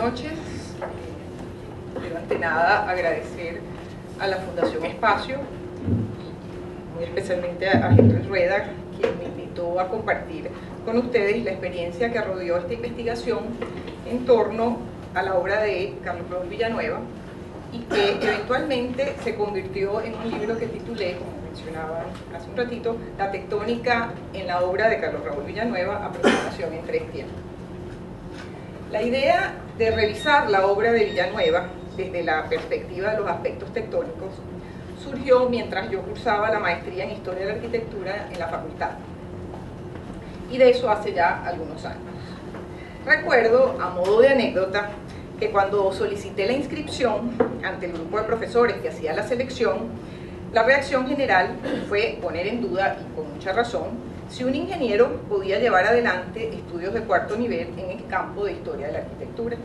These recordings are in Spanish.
noches. Pero ante nada agradecer a la Fundación Espacio y muy especialmente a Henry Rueda, quien me invitó a compartir con ustedes la experiencia que rodeó esta investigación en torno a la obra de Carlos Raúl Villanueva y que eventualmente se convirtió en un libro que titulé, como mencionaba hace un ratito, La tectónica en la obra de Carlos Raúl Villanueva, aproximación en 3 tiempos. La idea de revisar la obra de Villanueva desde la perspectiva de los aspectos tectónicos surgió mientras yo cursaba la maestría en Historia de la Arquitectura en la facultad, y de eso hace ya algunos años. Recuerdo, a modo de anécdota, que cuando solicité la inscripción ante el grupo de profesores que hacía la selección, la reacción general fue poner en duda, y con mucha razón, si un ingeniero podía llevar adelante estudios de 4º nivel en el campo de Historia de la Arquitectura.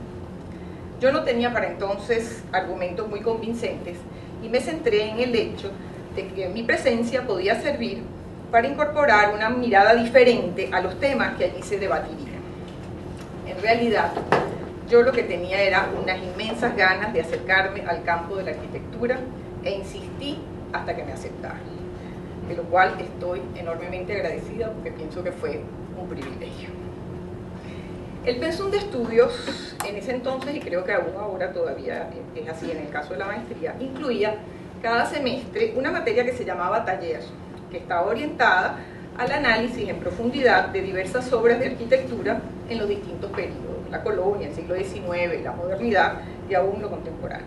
Yo no tenía para entonces argumentos muy convincentes y me centré en el hecho de que mi presencia podía servir para incorporar una mirada diferente a los temas que allí se debatirían. En realidad, yo lo que tenía era unas inmensas ganas de acercarme al campo de la arquitectura e insistí hasta que me aceptaran, de lo cual estoy enormemente agradecida porque pienso que fue un privilegio. El pensum de estudios en ese entonces, y creo que aún ahora todavía es así en el caso de la maestría, incluía cada semestre una materia que se llamaba taller, que estaba orientada al análisis en profundidad de diversas obras de arquitectura en los distintos periodos, la colonia, el siglo XIX, la modernidad y aún lo contemporáneo.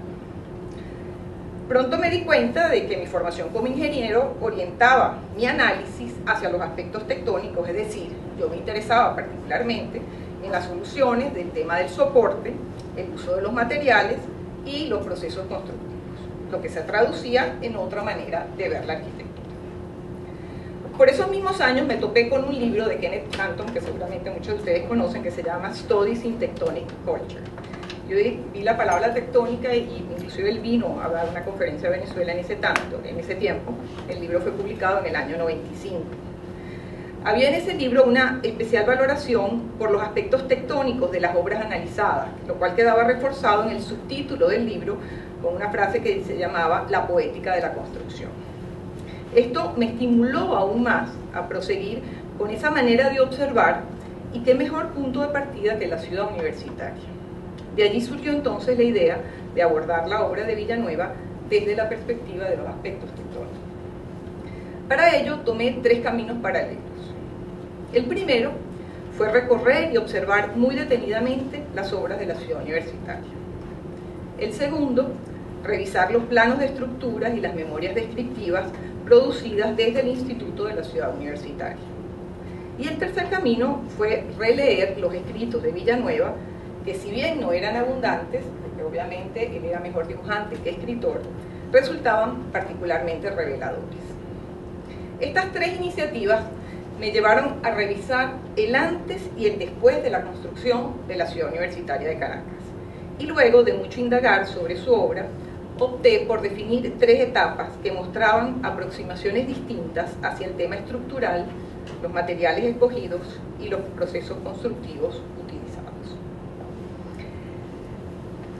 Pronto me di cuenta de que mi formación como ingeniero orientaba mi análisis hacia los aspectos tectónicos, es decir, yo me interesaba particularmente en las soluciones del tema del soporte, el uso de los materiales y los procesos constructivos, lo que se traducía en otra manera de ver la arquitectura. Por esos mismos años me topé con un libro de Kenneth Hampton, que seguramente muchos de ustedes conocen, que se llama Studies in Tectonic Culture. Yo vi la palabra tectónica y inclusive él vino a dar una conferencia a Venezuela en ese tiempo. El libro fue publicado en el año 95. Había en ese libro una especial valoración por los aspectos tectónicos de las obras analizadas, lo cual quedaba reforzado en el subtítulo del libro con una frase que se llamaba La poética de la construcción. Esto me estimuló aún más a proseguir con esa manera de observar, y qué mejor punto de partida que la ciudad universitaria. De allí surgió entonces la idea de abordar la obra de Villanueva desde la perspectiva de los aspectos tectónicos. Para ello tomé 3 caminos paralelos. El primero fue recorrer y observar muy detenidamente las obras de la ciudad universitaria. El segundo, revisar los planos de estructuras y las memorias descriptivas producidas desde el Instituto de la Ciudad Universitaria. Y el tercer camino fue releer los escritos de Villanueva, que si bien no eran abundantes, porque obviamente él era mejor dibujante que escritor, resultaban particularmente reveladores. Estas 3 iniciativas me llevaron a revisar el antes y el después de la construcción de la Ciudad Universitaria de Caracas. Y luego de mucho indagar sobre su obra, opté por definir 3 etapas que mostraban aproximaciones distintas hacia el tema estructural, los materiales escogidos y los procesos constructivos utilizados.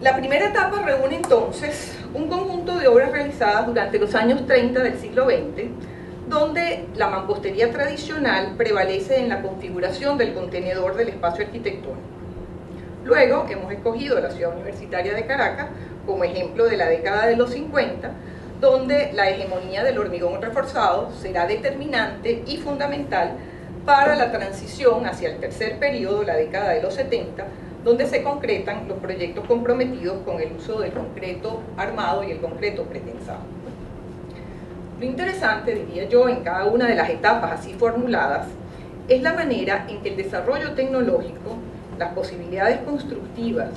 La primera etapa reúne entonces un conjunto de obras realizadas durante los años 30 del siglo XX, donde la mampostería tradicional prevalece en la configuración del contenedor del espacio arquitectónico. Luego hemos escogido la Ciudad Universitaria de Caracas como ejemplo de la década de los 50, donde la hegemonía del hormigón reforzado será determinante y fundamental para la transición hacia el tercer periodo, la década de los 70, donde se concretan los proyectos comprometidos con el uso del concreto armado y el concreto pretensado. Lo interesante, diría yo, en cada una de las etapas así formuladas, es la manera en que el desarrollo tecnológico, las posibilidades constructivas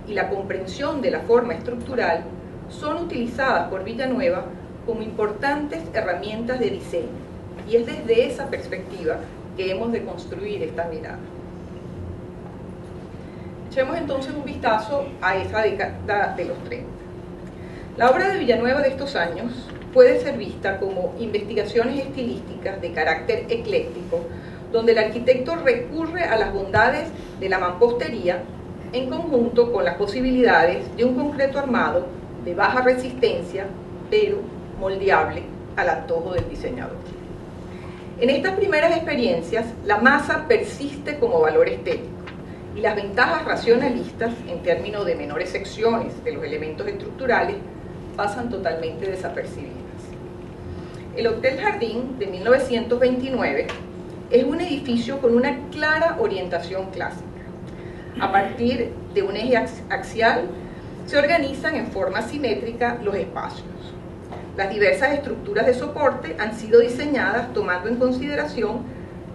y la comprensión de la forma estructural son utilizadas por Villanueva como importantes herramientas de diseño, y es desde esa perspectiva que hemos de construir esta mirada. Echemos entonces un vistazo a esa década de los 30. La obra de Villanueva de estos años puede ser vista como investigaciones estilísticas de carácter ecléctico, donde el arquitecto recurre a las bondades de la mampostería en conjunto con las posibilidades de un concreto armado de baja resistencia, pero moldeable al antojo del diseñador. En estas primeras experiencias, la masa persiste como valor estético y las ventajas racionalistas en términos de menores secciones de los elementos estructurales pasan totalmente desapercibidas. El Hotel Jardín de 1929 es un edificio con una clara orientación clásica. A partir de un eje axial se organizan en forma simétrica los espacios. Las diversas estructuras de soporte han sido diseñadas tomando en consideración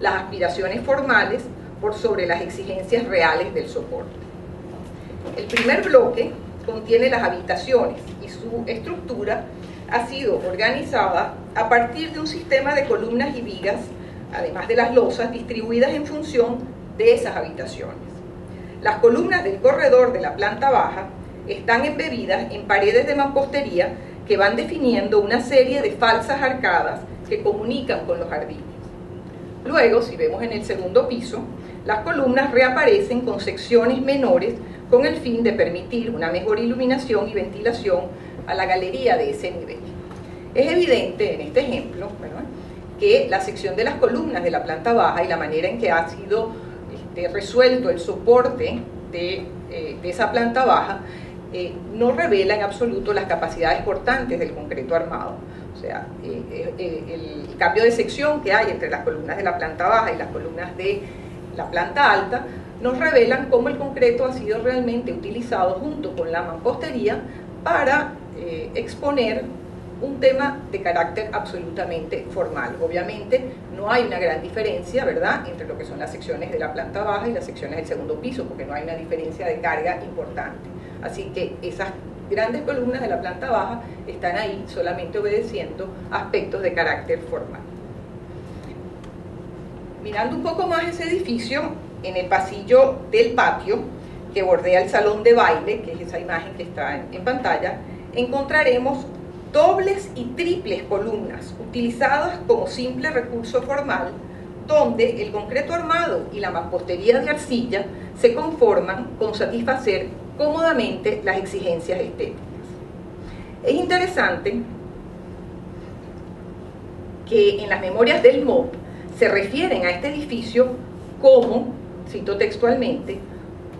las aspiraciones formales por sobre las exigencias reales del soporte. El primer bloque contiene las habitaciones y su estructura ha sido organizada a partir de un sistema de columnas y vigas, además de las losas, distribuidas en función de esas habitaciones. Las columnas del corredor de la planta baja están embebidas en paredes de mampostería que van definiendo una serie de falsas arcadas que comunican con los jardines. Luego, si vemos en el segundo piso, las columnas reaparecen con secciones menores con el fin de permitir una mejor iluminación y ventilación a la galería de ese nivel. Es evidente en este ejemplo, ¿verdad?, que la sección de las columnas de la planta baja y la manera en que ha sido resuelto el soporte de esa planta baja no revela en absoluto las capacidades portantes del concreto armado. O sea, el cambio de sección que hay entre las columnas de la planta baja y las columnas de la planta alta nos revelan cómo el concreto ha sido realmente utilizado junto con la mampostería para exponer un tema de carácter absolutamente formal. Obviamente no hay una gran diferencia, ¿verdad?, entre lo que son las secciones de la planta baja y las secciones del segundo piso, porque no hay una diferencia de carga importante. Así que esas grandes columnas de la planta baja están ahí solamente obedeciendo aspectos de carácter formal. Mirando un poco más ese edificio, en el pasillo del patio que bordea el salón de baile, que es esa imagen que está en pantalla, encontraremos dobles y triples columnas utilizadas como simple recurso formal, donde el concreto armado y la mampostería de arcilla se conforman con satisfacer cómodamente las exigencias estéticas. Es interesante que en las memorias del MOP se refieren a este edificio como, cito textualmente,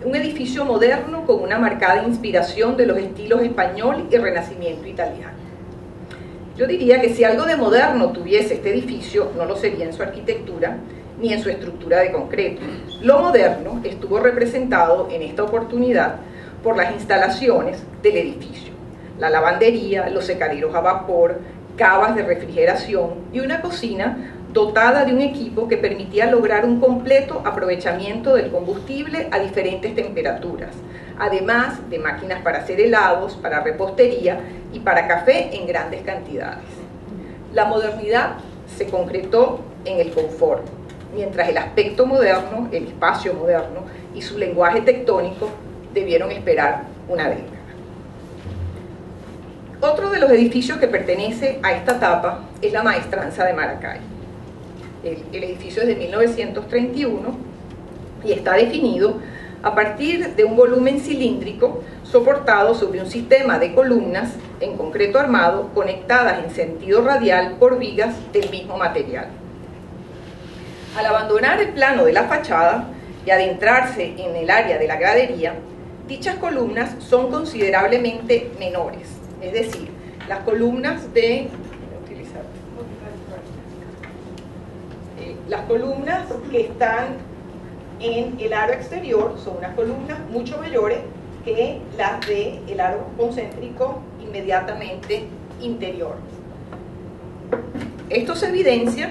un edificio moderno con una marcada inspiración de los estilos español y renacimiento italiano. Yo diría que si algo de moderno tuviese este edificio, no lo sería en su arquitectura ni en su estructura de concreto. Lo moderno estuvo representado en esta oportunidad por las instalaciones del edificio: la lavandería, los secaderos a vapor, cavas de refrigeración y una cocina dotada de un equipo que permitía lograr un completo aprovechamiento del combustible a diferentes temperaturas, además de máquinas para hacer helados, para repostería y para café en grandes cantidades. La modernidad se concretó en el confort, mientras el aspecto moderno, el espacio moderno y su lenguaje tectónico debieron esperar una década. Otro de los edificios que pertenece a esta etapa es la Maestranza de Maracay. El edificio es de 1931 y está definido a partir de un volumen cilíndrico soportado sobre un sistema de columnas en concreto armado conectadas en sentido radial por vigas del mismo material. Al abandonar el plano de la fachada y adentrarse en el área de la gradería, dichas columnas son considerablemente menores, es decir, las columnas las columnas que están en el aro exterior son unas columnas mucho mayores que las del aro concéntrico inmediatamente interior. Esto se evidencia,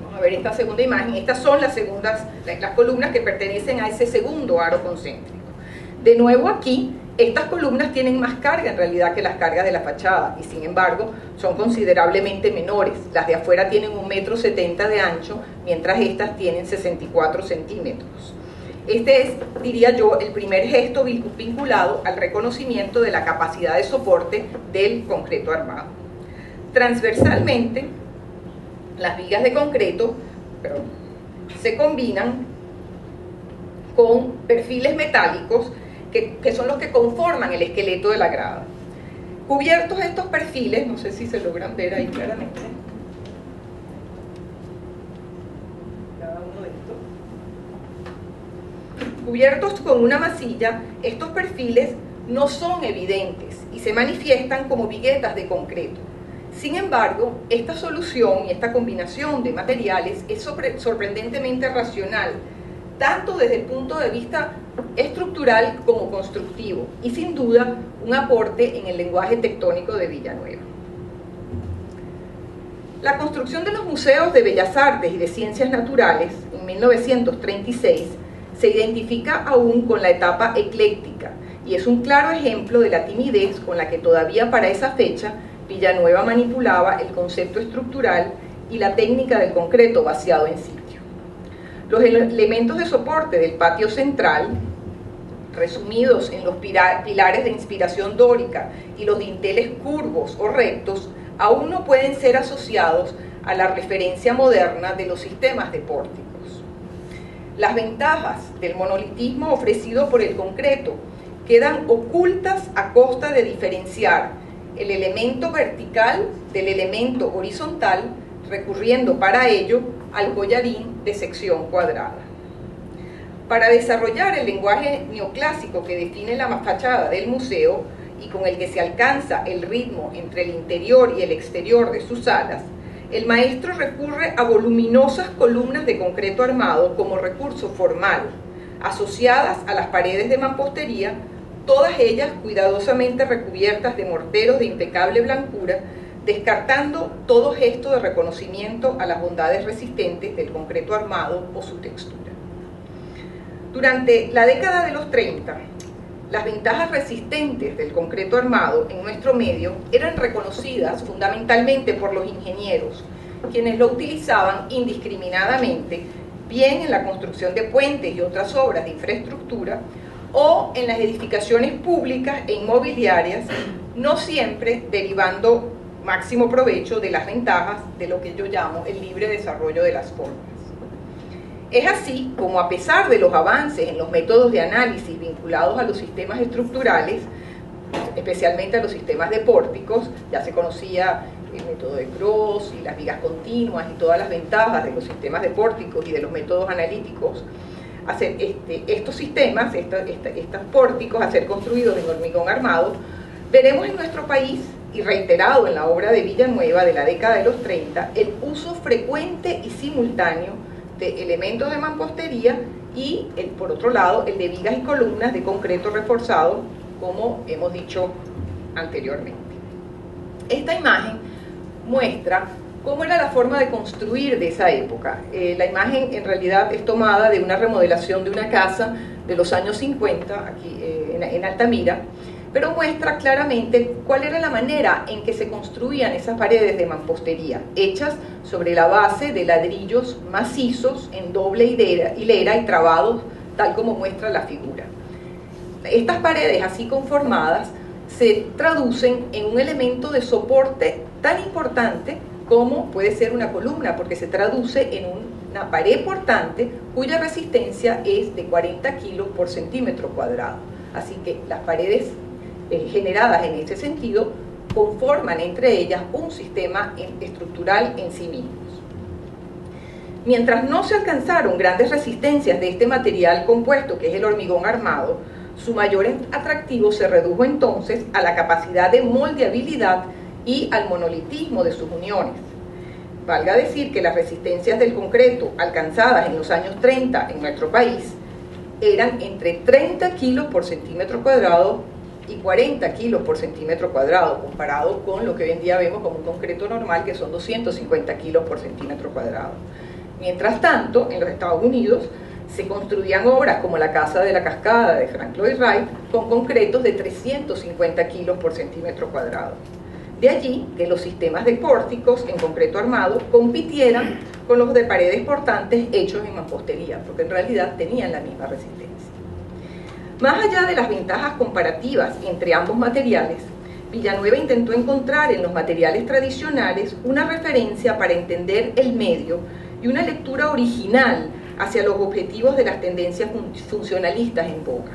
vamos a ver esta segunda imagen, estas son las columnas que pertenecen a ese segundo aro concéntrico. De nuevo aquí, estas columnas tienen más carga en realidad que las cargas de la fachada y sin embargo son considerablemente menores. Las de afuera tienen 1,70 m de ancho, mientras estas tienen 64 centímetros. Este es, diría yo, el primer gesto vinculado al reconocimiento de la capacidad de soporte del concreto armado. Transversalmente, las vigas de concreto se combinan con perfiles metálicos que son los que conforman el esqueleto de la grada. Cubiertos estos perfiles, no sé si se logran ver ahí claramente, cada uno de estos, cubiertos con una masilla, estos perfiles no son evidentes y se manifiestan como viguetas de concreto. Sin embargo, esta solución y esta combinación de materiales es sorprendentemente racional, tanto desde el punto de vista estructural como constructivo, y sin duda un aporte en el lenguaje tectónico de Villanueva. La construcción de los museos de Bellas Artes y de Ciencias Naturales en 1936 se identifica aún con la etapa ecléctica y es un claro ejemplo de la timidez con la que todavía para esa fecha Villanueva manipulaba el concepto estructural y la técnica del concreto vaciado en sitio. Los elementos de soporte del patio central, resumidos en los pilares de inspiración dórica y los dinteles curvos o rectos, aún no pueden ser asociados a la referencia moderna de los sistemas de pórticos. Las ventajas del monolitismo ofrecido por el concreto quedan ocultas a costa de diferenciar el elemento vertical del elemento horizontal, recurriendo para ello al collarín de sección cuadrada. Para desarrollar el lenguaje neoclásico que define la fachada del museo y con el que se alcanza el ritmo entre el interior y el exterior de sus salas, el maestro recurre a voluminosas columnas de concreto armado como recurso formal, asociadas a las paredes de mampostería, todas ellas cuidadosamente recubiertas de morteros de impecable blancura, descartando todo gesto de reconocimiento a las bondades resistentes del concreto armado o su textura. Durante la década de los 30, las ventajas resistentes del concreto armado en nuestro medio eran reconocidas fundamentalmente por los ingenieros, quienes lo utilizaban indiscriminadamente, bien en la construcción de puentes y otras obras de infraestructura, o en las edificaciones públicas e inmobiliarias, no siempre derivando máximo provecho de las ventajas de lo que yo llamo el libre desarrollo de las formas. Es así como, a pesar de los avances en los métodos de análisis vinculados a los sistemas estructurales, especialmente a los sistemas de pórticos, ya se conocía el método de Gross y las vigas continuas y todas las ventajas de los sistemas de pórticos y de los métodos analíticos, hacer estos sistemas, estos pórticos a ser construidos en hormigón armado, veremos en nuestro país, y reiterado en la obra de Villanueva de la década de los 30, el uso frecuente y simultáneo de elementos de mampostería y, por otro lado, el de vigas y columnas de concreto reforzado, como hemos dicho anteriormente. Esta imagen muestra cómo era la forma de construir de esa época. La imagen en realidad es tomada de una remodelación de una casa de los años 50, aquí en Altamira, pero muestra claramente cuál era la manera en que se construían esas paredes de mampostería, hechas sobre la base de ladrillos macizos en doble hilera y trabados, tal como muestra la figura. Estas paredes así conformadas se traducen en un elemento de soporte tan importante como puede ser una columna, porque se traduce en una pared portante cuya resistencia es de 40 kilos por centímetro cuadrado. Así que las paredes generadas en ese sentido conforman entre ellas un sistema estructural en sí mismos. Mientras no se alcanzaron grandes resistencias de este material compuesto, que es el hormigón armado, su mayor atractivo se redujo entonces a la capacidad de moldeabilidad y al monolitismo de sus uniones. Valga decir que las resistencias del concreto alcanzadas en los años 30 en nuestro país eran entre 30 kilos por centímetro cuadrado y 40 kilos por centímetro cuadrado, comparado con lo que hoy en día vemos como un concreto normal, que son 250 kilos por centímetro cuadrado. Mientras tanto, en los Estados Unidos se construían obras como la Casa de la Cascada de Frank Lloyd Wright con concretos de 350 kilos por centímetro cuadrado. De allí que los sistemas de pórticos en concreto armado compitieran con los de paredes portantes hechos en mampostería, porque en realidad tenían la misma resistencia. Más allá de las ventajas comparativas entre ambos materiales, Villanueva intentó encontrar en los materiales tradicionales una referencia para entender el medio y una lectura original hacia los objetivos de las tendencias funcionalistas en boga.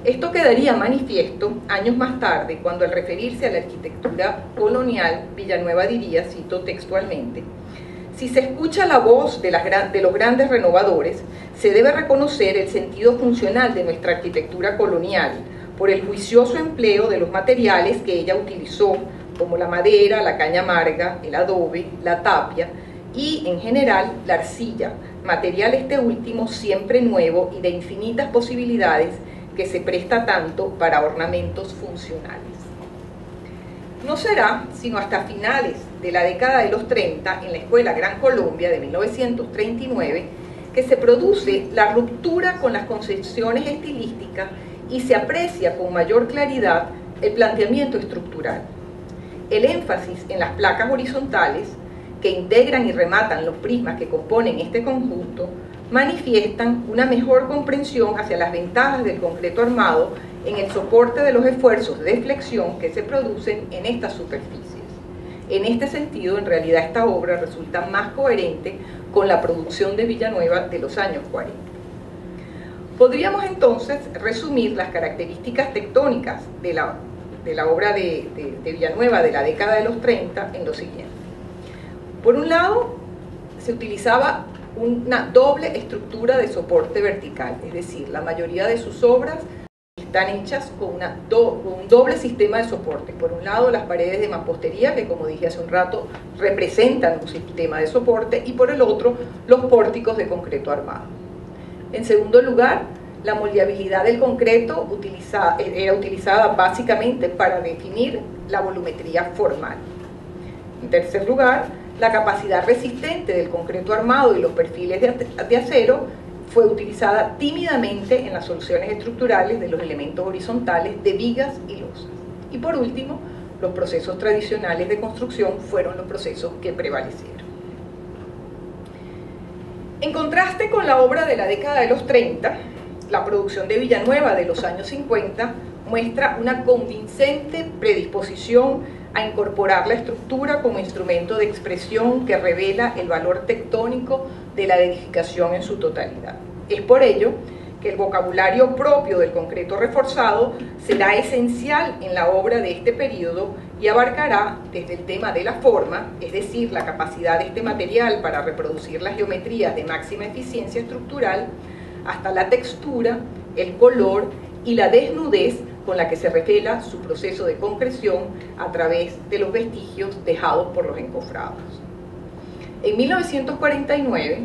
Esto quedaría manifiesto años más tarde, cuando al referirse a la arquitectura colonial, Villanueva diría, cito textualmente: si se escucha la voz de los grandes renovadores, se debe reconocer el sentido funcional de nuestra arquitectura colonial por el juicioso empleo de los materiales que ella utilizó, como la madera, la caña amarga, el adobe, la tapia y, en general, la arcilla, material este último siempre nuevo y de infinitas posibilidades que se presta tanto para ornamentos funcionales. No será sino hasta finales de la década de los 30, en la Escuela Gran Colombia de 1939, que se produce la ruptura con las concepciones estilísticas y se aprecia con mayor claridad el planteamiento estructural. El énfasis en las placas horizontales, que integran y rematan los prismas que componen este conjunto, manifiestan una mejor comprensión hacia las ventajas del concreto armado en el soporte de los esfuerzos de flexión que se producen en estas superficies. En este sentido, en realidad, esta obra resulta más coherente con la producción de Villanueva de los años 40. Podríamos entonces resumir las características tectónicas de la obra de Villanueva de la década de los 30 en lo siguiente. Por un lado, se utilizaba una doble estructura de soporte vertical, es decir, la mayoría de sus obras están hechas con un doble sistema de soporte. Por un lado, las paredes de mampostería, que como dije hace un rato, representan un sistema de soporte, y por el otro, los pórticos de concreto armado. En segundo lugar, la moldeabilidad del concreto era utilizada básicamente para definir la volumetría formal. En tercer lugar, la capacidad resistente del concreto armado y los perfiles de acero fue utilizada tímidamente en las soluciones estructurales de los elementos horizontales de vigas y losas. Y por último, los procesos tradicionales de construcción fueron los procesos que prevalecieron. En contraste con la obra de la década de los 30, la producción de Villanueva de los años 50 muestra una convincente predisposición a incorporar la estructura como instrumento de expresión que revela el valor tectónico de la edificación en su totalidad. Es por ello que el vocabulario propio del concreto reforzado será esencial en la obra de este periodo y abarcará desde el tema de la forma, es decir, la capacidad de este material para reproducir las geometrías de máxima eficiencia estructural, hasta la textura, el color y la desnudez con la que se revela su proceso de concreción a través de los vestigios dejados por los encofrados. En 1949,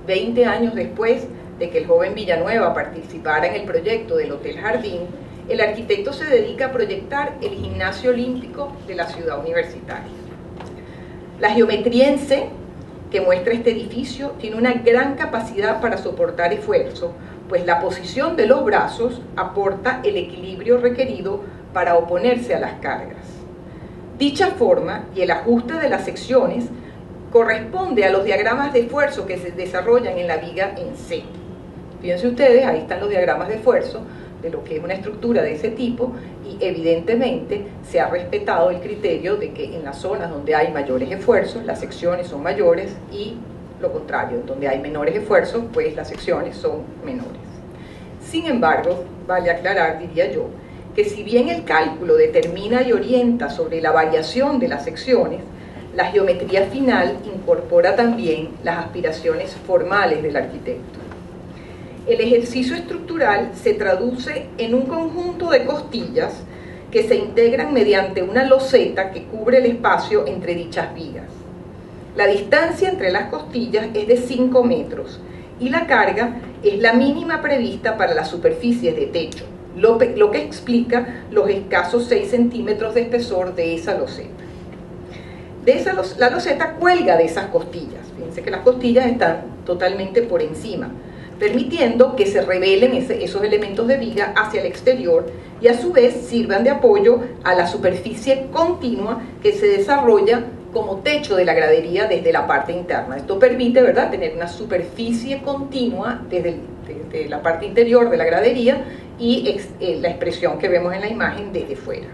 20 años después de que el joven Villanueva participara en el proyecto del Hotel Jardín, el arquitecto se dedica a proyectar el gimnasio olímpico de la ciudad universitaria. La geometría en C que muestra este edificio tiene una gran capacidad para soportar esfuerzo, pues la posición de los brazos aporta el equilibrio requerido para oponerse a las cargas. Dicha forma y el ajuste de las secciones corresponde a los diagramas de esfuerzo que se desarrollan en la viga en C. Fíjense ustedes, ahí están los diagramas de esfuerzo de lo que es una estructura de ese tipo, y evidentemente se ha respetado el criterio de que en las zonas donde hay mayores esfuerzos, las secciones son mayores, y lo contrario, donde hay menores esfuerzos, pues las secciones son menores. Sin embargo, vale aclarar, diría yo, que si bien el cálculo determina y orienta sobre la variación de las secciones, la geometría final incorpora también las aspiraciones formales del arquitecto. El ejercicio estructural se traduce en un conjunto de costillas que se integran mediante una loseta que cubre el espacio entre dichas vigas. La distancia entre las costillas es de 5 metros y la carga es la mínima prevista para las superficies de techo, lo que explica los escasos 6 centímetros de espesor de esa loseta. La loseta cuelga de esas costillas. Fíjense que las costillas están totalmente por encima, permitiendo que se revelen esos elementos de viga hacia el exterior y a su vez sirvan de apoyo a la superficie continua que se desarrolla como techo de la gradería desde la parte interna. Esto permite, ¿verdad?, tener una superficie continua desde la parte interior de la gradería y la expresión que vemos en la imagen desde fuera.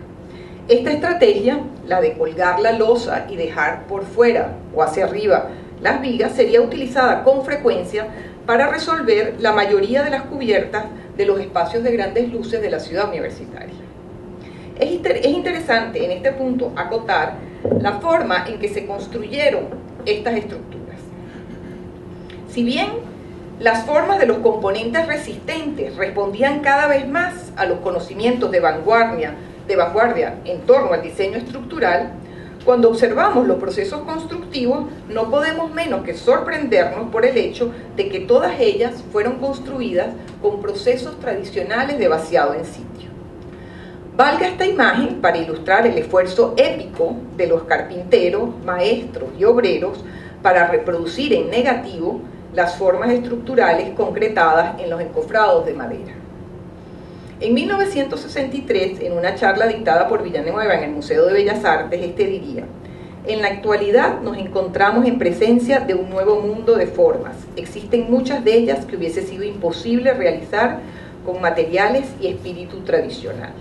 Esta estrategia, la de colgar la losa y dejar por fuera o hacia arriba las vigas, sería utilizada con frecuencia para resolver la mayoría de las cubiertas de los espacios de grandes luces de la ciudad universitaria. Es interesante en este punto acotar la forma en que se construyeron estas estructuras. Si bien las formas de los componentes resistentes respondían cada vez más a los conocimientos de vanguardia en torno al diseño estructural, cuando observamos los procesos constructivos no podemos menos que sorprendernos por el hecho de que todas ellas fueron construidas con procesos tradicionales de vaciado en sitio. Valga esta imagen para ilustrar el esfuerzo épico de los carpinteros, maestros y obreros para reproducir en negativo las formas estructurales concretadas en los encofrados de madera. En 1963, en una charla dictada por Villanueva en el Museo de Bellas Artes, este diría: en la actualidad nos encontramos en presencia de un nuevo mundo de formas. Existen muchas de ellas que hubiese sido imposible realizar con materiales y espíritu tradicional.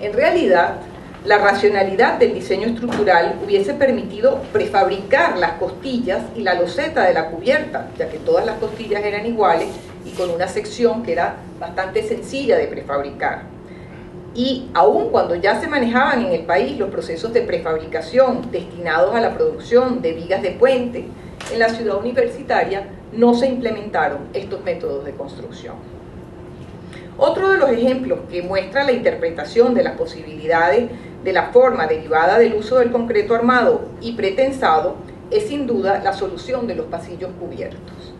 En realidad, la racionalidad del diseño estructural hubiese permitido prefabricar las costillas y la loseta de la cubierta, ya que todas las costillas eran iguales y con una sección que era bastante sencilla de prefabricar. Y aun cuando ya se manejaban en el país los procesos de prefabricación destinados a la producción de vigas de puente, en la ciudad universitaria no se implementaron estos métodos de construcción. Otro de los ejemplos que muestra la interpretación de las posibilidades de la forma derivada del uso del concreto armado y pretensado es sin duda la solución de los pasillos cubiertos.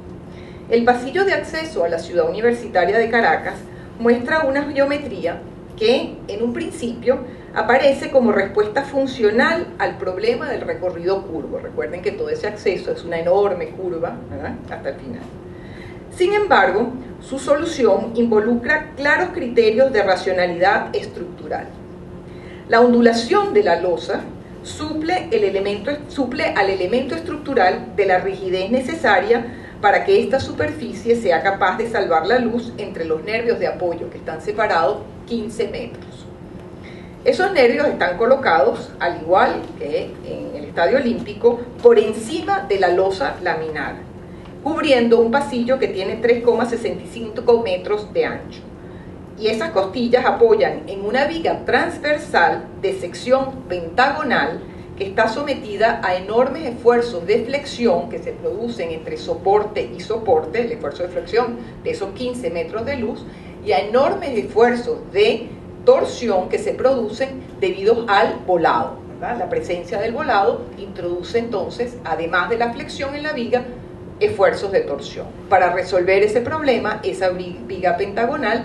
El pasillo de acceso a la ciudad universitaria de Caracas muestra una geometría que, en un principio, aparece como respuesta funcional al problema del recorrido curvo. Recuerden que todo ese acceso es una enorme curva, ¿verdad?, hasta el final. Sin embargo, su solución involucra claros criterios de racionalidad estructural. La ondulación de la losa suple al elemento estructural de la rigidez necesaria para que esta superficie sea capaz de salvar la luz entre los nervios de apoyo, que están separados 15 metros. Esos nervios están colocados, al igual que en el Estadio Olímpico, por encima de la losa laminar, cubriendo un pasillo que tiene 3,65 metros de ancho. Y esas costillas apoyan en una viga transversal de sección pentagonal que está sometida a enormes esfuerzos de flexión que se producen entre soporte y soporte, el esfuerzo de flexión de esos 15 metros de luz, y a enormes esfuerzos de torsión que se producen debido al volado, ¿verdad? La presencia del volado introduce entonces, además de la flexión en la viga, esfuerzos de torsión. Para resolver ese problema, esa viga pentagonal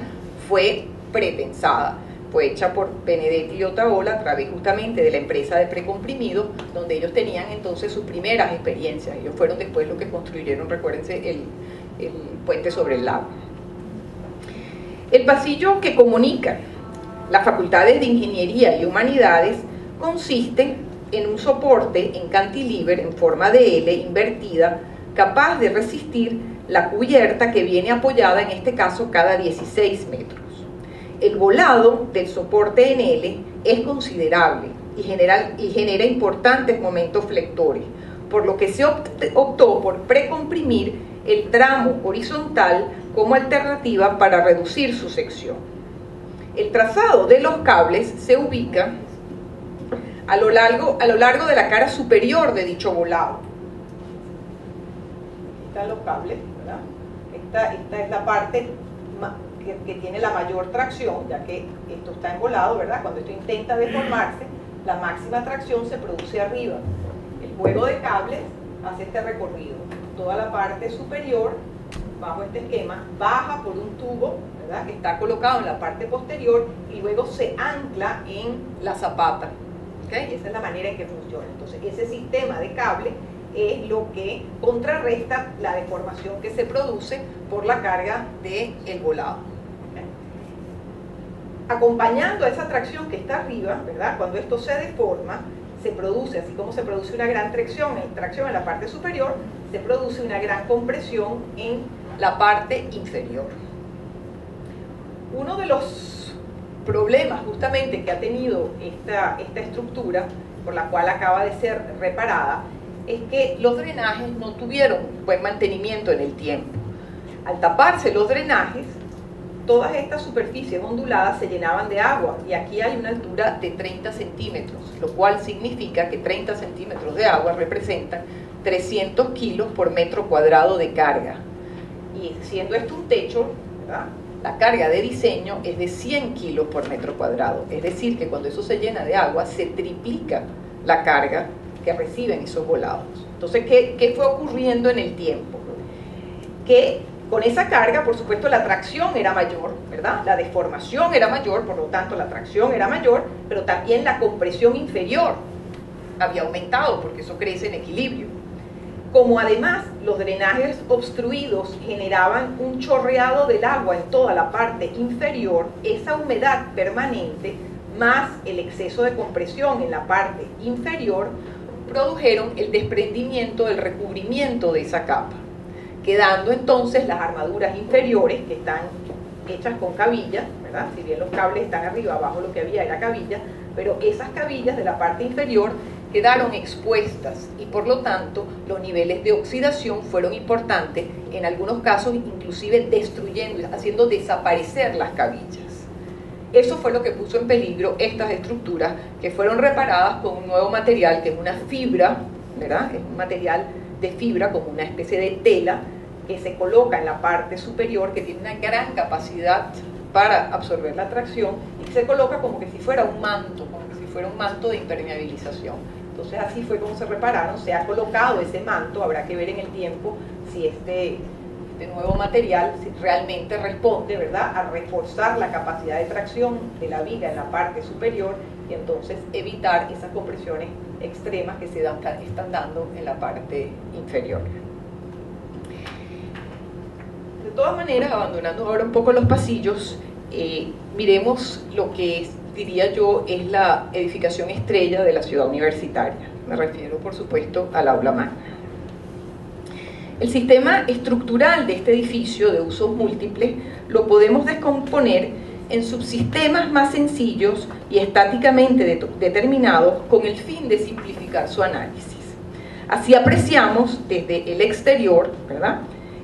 fue prepensada. Fue hecha por Benedetti y Otaola a través justamente de la empresa de precomprimidos, donde ellos tenían entonces sus primeras experiencias. Ellos fueron después los que construyeron, recuérdense, el puente sobre el lago. El pasillo que comunica las facultades de Ingeniería y Humanidades consiste en un soporte en cantilever en forma de L invertida, capaz de resistir la cubierta que viene apoyada, en este caso, cada 16 metros. El volado del soporte en L es considerable y genera importantes momentos flectores, por lo que se optó por precomprimir el tramo horizontal como alternativa para reducir su sección. El trazado de los cables se ubica a lo largo de la cara superior de dicho volado. Están los cables, ¿verdad? Esta es la parte que tiene la mayor tracción, ya que esto está envolado, ¿verdad? Cuando esto intenta deformarse, la máxima tracción se produce arriba. El juego de cables hace este recorrido. Toda la parte superior, bajo este esquema, baja por un tubo, ¿verdad?, que está colocado en la parte posterior y luego se ancla en la zapata. ¿Okay? Esa es la manera en que funciona. Entonces, ese sistema de cable es lo que contrarresta la deformación que se produce por la carga del volado. ¿Okay? Acompañando a esa tracción que está arriba, ¿verdad?, cuando esto se deforma, se produce, así como se produce una gran tracción en la parte superior, se produce una gran compresión en la parte inferior. Uno de los problemas justamente que ha tenido esta estructura, por la cual acaba de ser reparada, es que los drenajes no tuvieron buen mantenimiento en el tiempo. Al taparse los drenajes, todas estas superficies onduladas se llenaban de agua, y aquí hay una altura de 30 centímetros, lo cual significa que 30 centímetros de agua representan 300 kilos por metro cuadrado de carga. Y siendo esto un techo, ¿verdad?, la carga de diseño es de 100 kilos por metro cuadrado. Es decir, que cuando eso se llena de agua, se triplica la carga que reciben esos volados. Entonces, ¿qué fue ocurriendo en el tiempo? Que con esa carga, por supuesto, la tracción era mayor, ¿verdad? La deformación era mayor, por lo tanto, la tracción era mayor, pero también la compresión inferior había aumentado, porque eso crece en equilibrio. Como además los drenajes obstruidos generaban un chorreado del agua en toda la parte inferior, esa humedad permanente más el exceso de compresión en la parte inferior produjeron el desprendimiento del recubrimiento de esa capa, quedando entonces las armaduras inferiores, que están hechas con cabillas, ¿verdad? Si bien los cables están arriba, abajo lo que había era cabilla, pero esas cabillas de la parte inferior quedaron expuestas, y por lo tanto los niveles de oxidación fueron importantes, en algunos casos inclusive destruyendo, haciendo desaparecer las cabillas. Eso fue lo que puso en peligro estas estructuras, que fueron reparadas con un nuevo material, que es una fibra, ¿verdad? Es un material de fibra, como una especie de tela, que se coloca en la parte superior, que tiene una gran capacidad para absorber la tracción, y que se coloca como que si fuera un manto, de impermeabilización. Entonces así fue como se repararon, se ha colocado ese manto. Habrá que ver en el tiempo si este nuevo material realmente responde, ¿verdad?, a reforzar la capacidad de tracción de la viga en la parte superior, y entonces evitar esas compresiones extremas que se están dando en la parte inferior. De todas maneras, abandonando ahora un poco los pasillos, miremos lo que diría yo es la edificación estrella de la ciudad universitaria. Me refiero, por supuesto, al aula magna. El sistema estructural de este edificio de usos múltiples lo podemos descomponer en subsistemas más sencillos y estáticamente determinados, con el fin de simplificar su análisis. Así apreciamos desde el exterior, ¿verdad?,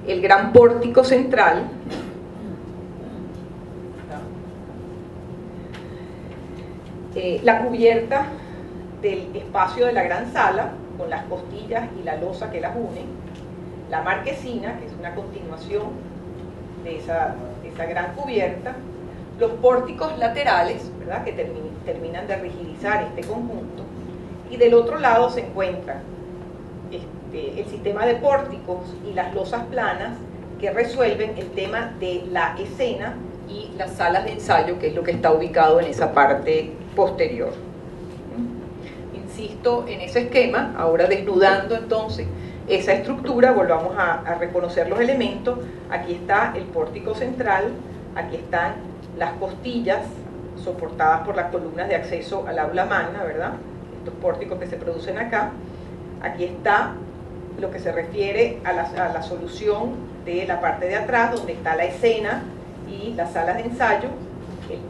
el gran pórtico central, la cubierta del espacio de la gran sala, con las costillas y la losa que las unen, la marquesina, que es una continuación de esa gran cubierta, los pórticos laterales, ¿verdad?, que terminan de rigidizar este conjunto, y del otro lado se encuentra el sistema de pórticos y las losas planas, que resuelven el tema de la escena y las salas de ensayo, que es lo que está ubicado en esa parte posterior. Insisto en ese esquema. Ahora, desnudando entonces esa estructura, volvamos a reconocer los elementos. Aquí está el pórtico central, aquí están las costillas soportadas por las columnas de acceso al aula magna, ¿verdad?, estos pórticos que se producen acá. Aquí está lo que se refiere a la solución de la parte de atrás, donde está la escena y las salas de ensayo,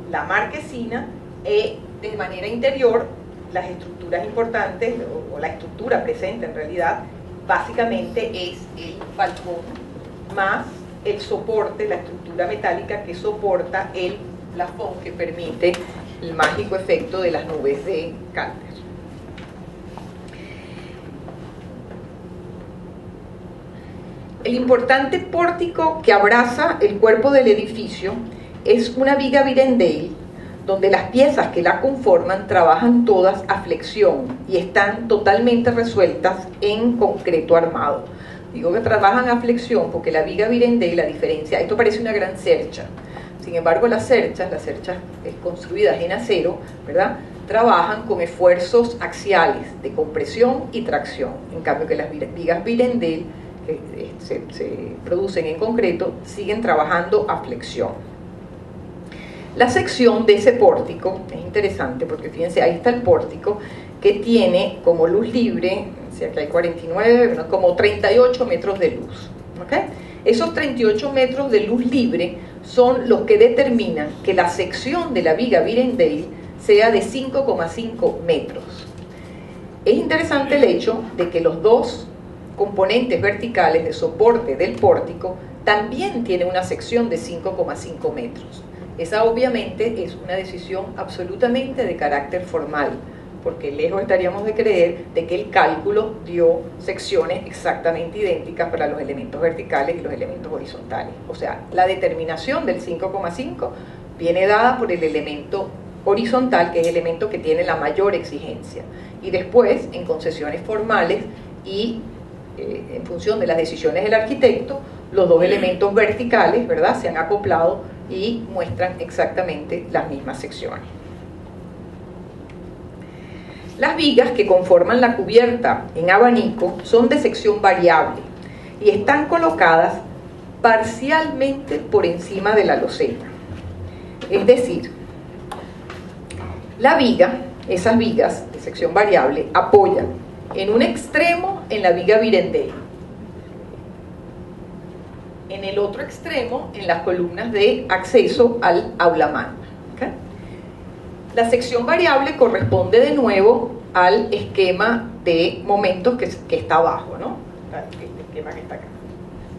la marquesina, de manera interior las estructuras importantes, o la estructura presente en realidad, básicamente es el balcón más el soporte, la estructura metálica que soporta el plafón, que permite el mágico efecto de las nubes de Calder. El importante pórtico que abraza el cuerpo del edificio es una viga Virendale, donde las piezas que la conforman trabajan todas a flexión y están totalmente resueltas en concreto armado. Digo que trabajan a flexión porque la viga Virendale, la diferencia, esto parece una gran cercha. Sin embargo, las cerchas construidas en acero, ¿verdad?, trabajan con esfuerzos axiales de compresión y tracción. En cambio, que las vigas Virendale, que se producen en concreto, siguen trabajando a flexión. La sección de ese pórtico es interesante porque fíjense, ahí está el pórtico, que tiene como luz libre, o sea que hay 49, como 38 metros de luz, ¿okay? Esos 38 metros de luz libre son los que determinan que la sección de la viga Virendale sea de 5,5 metros. Es interesante el hecho de que los dos componentes verticales de soporte del pórtico también tienen una sección de 5,5 metros. Esa obviamente es una decisión absolutamente de carácter formal, porque lejos estaríamos de creer de que el cálculo dio secciones exactamente idénticas para los elementos verticales y los elementos horizontales. O sea, la determinación del 5,5 viene dada por el elemento horizontal, que es el elemento que tiene la mayor exigencia. Y después, en concesiones formales y en función de las decisiones del arquitecto, los dos elementos verticales, ¿verdad?, se han acoplado y muestran exactamente las mismas secciones. Las vigas que conforman la cubierta en abanico son de sección variable y están colocadas parcialmente por encima de la loseta. Es decir, la viga, esas vigas de sección variable, apoyan en un extremo en la viga Virendale, en el otro extremo en las columnas de acceso al aula magna. ¿Okay? La sección variable corresponde de nuevo al esquema de momentos que está abajo, ¿no? Este esquema que está acá.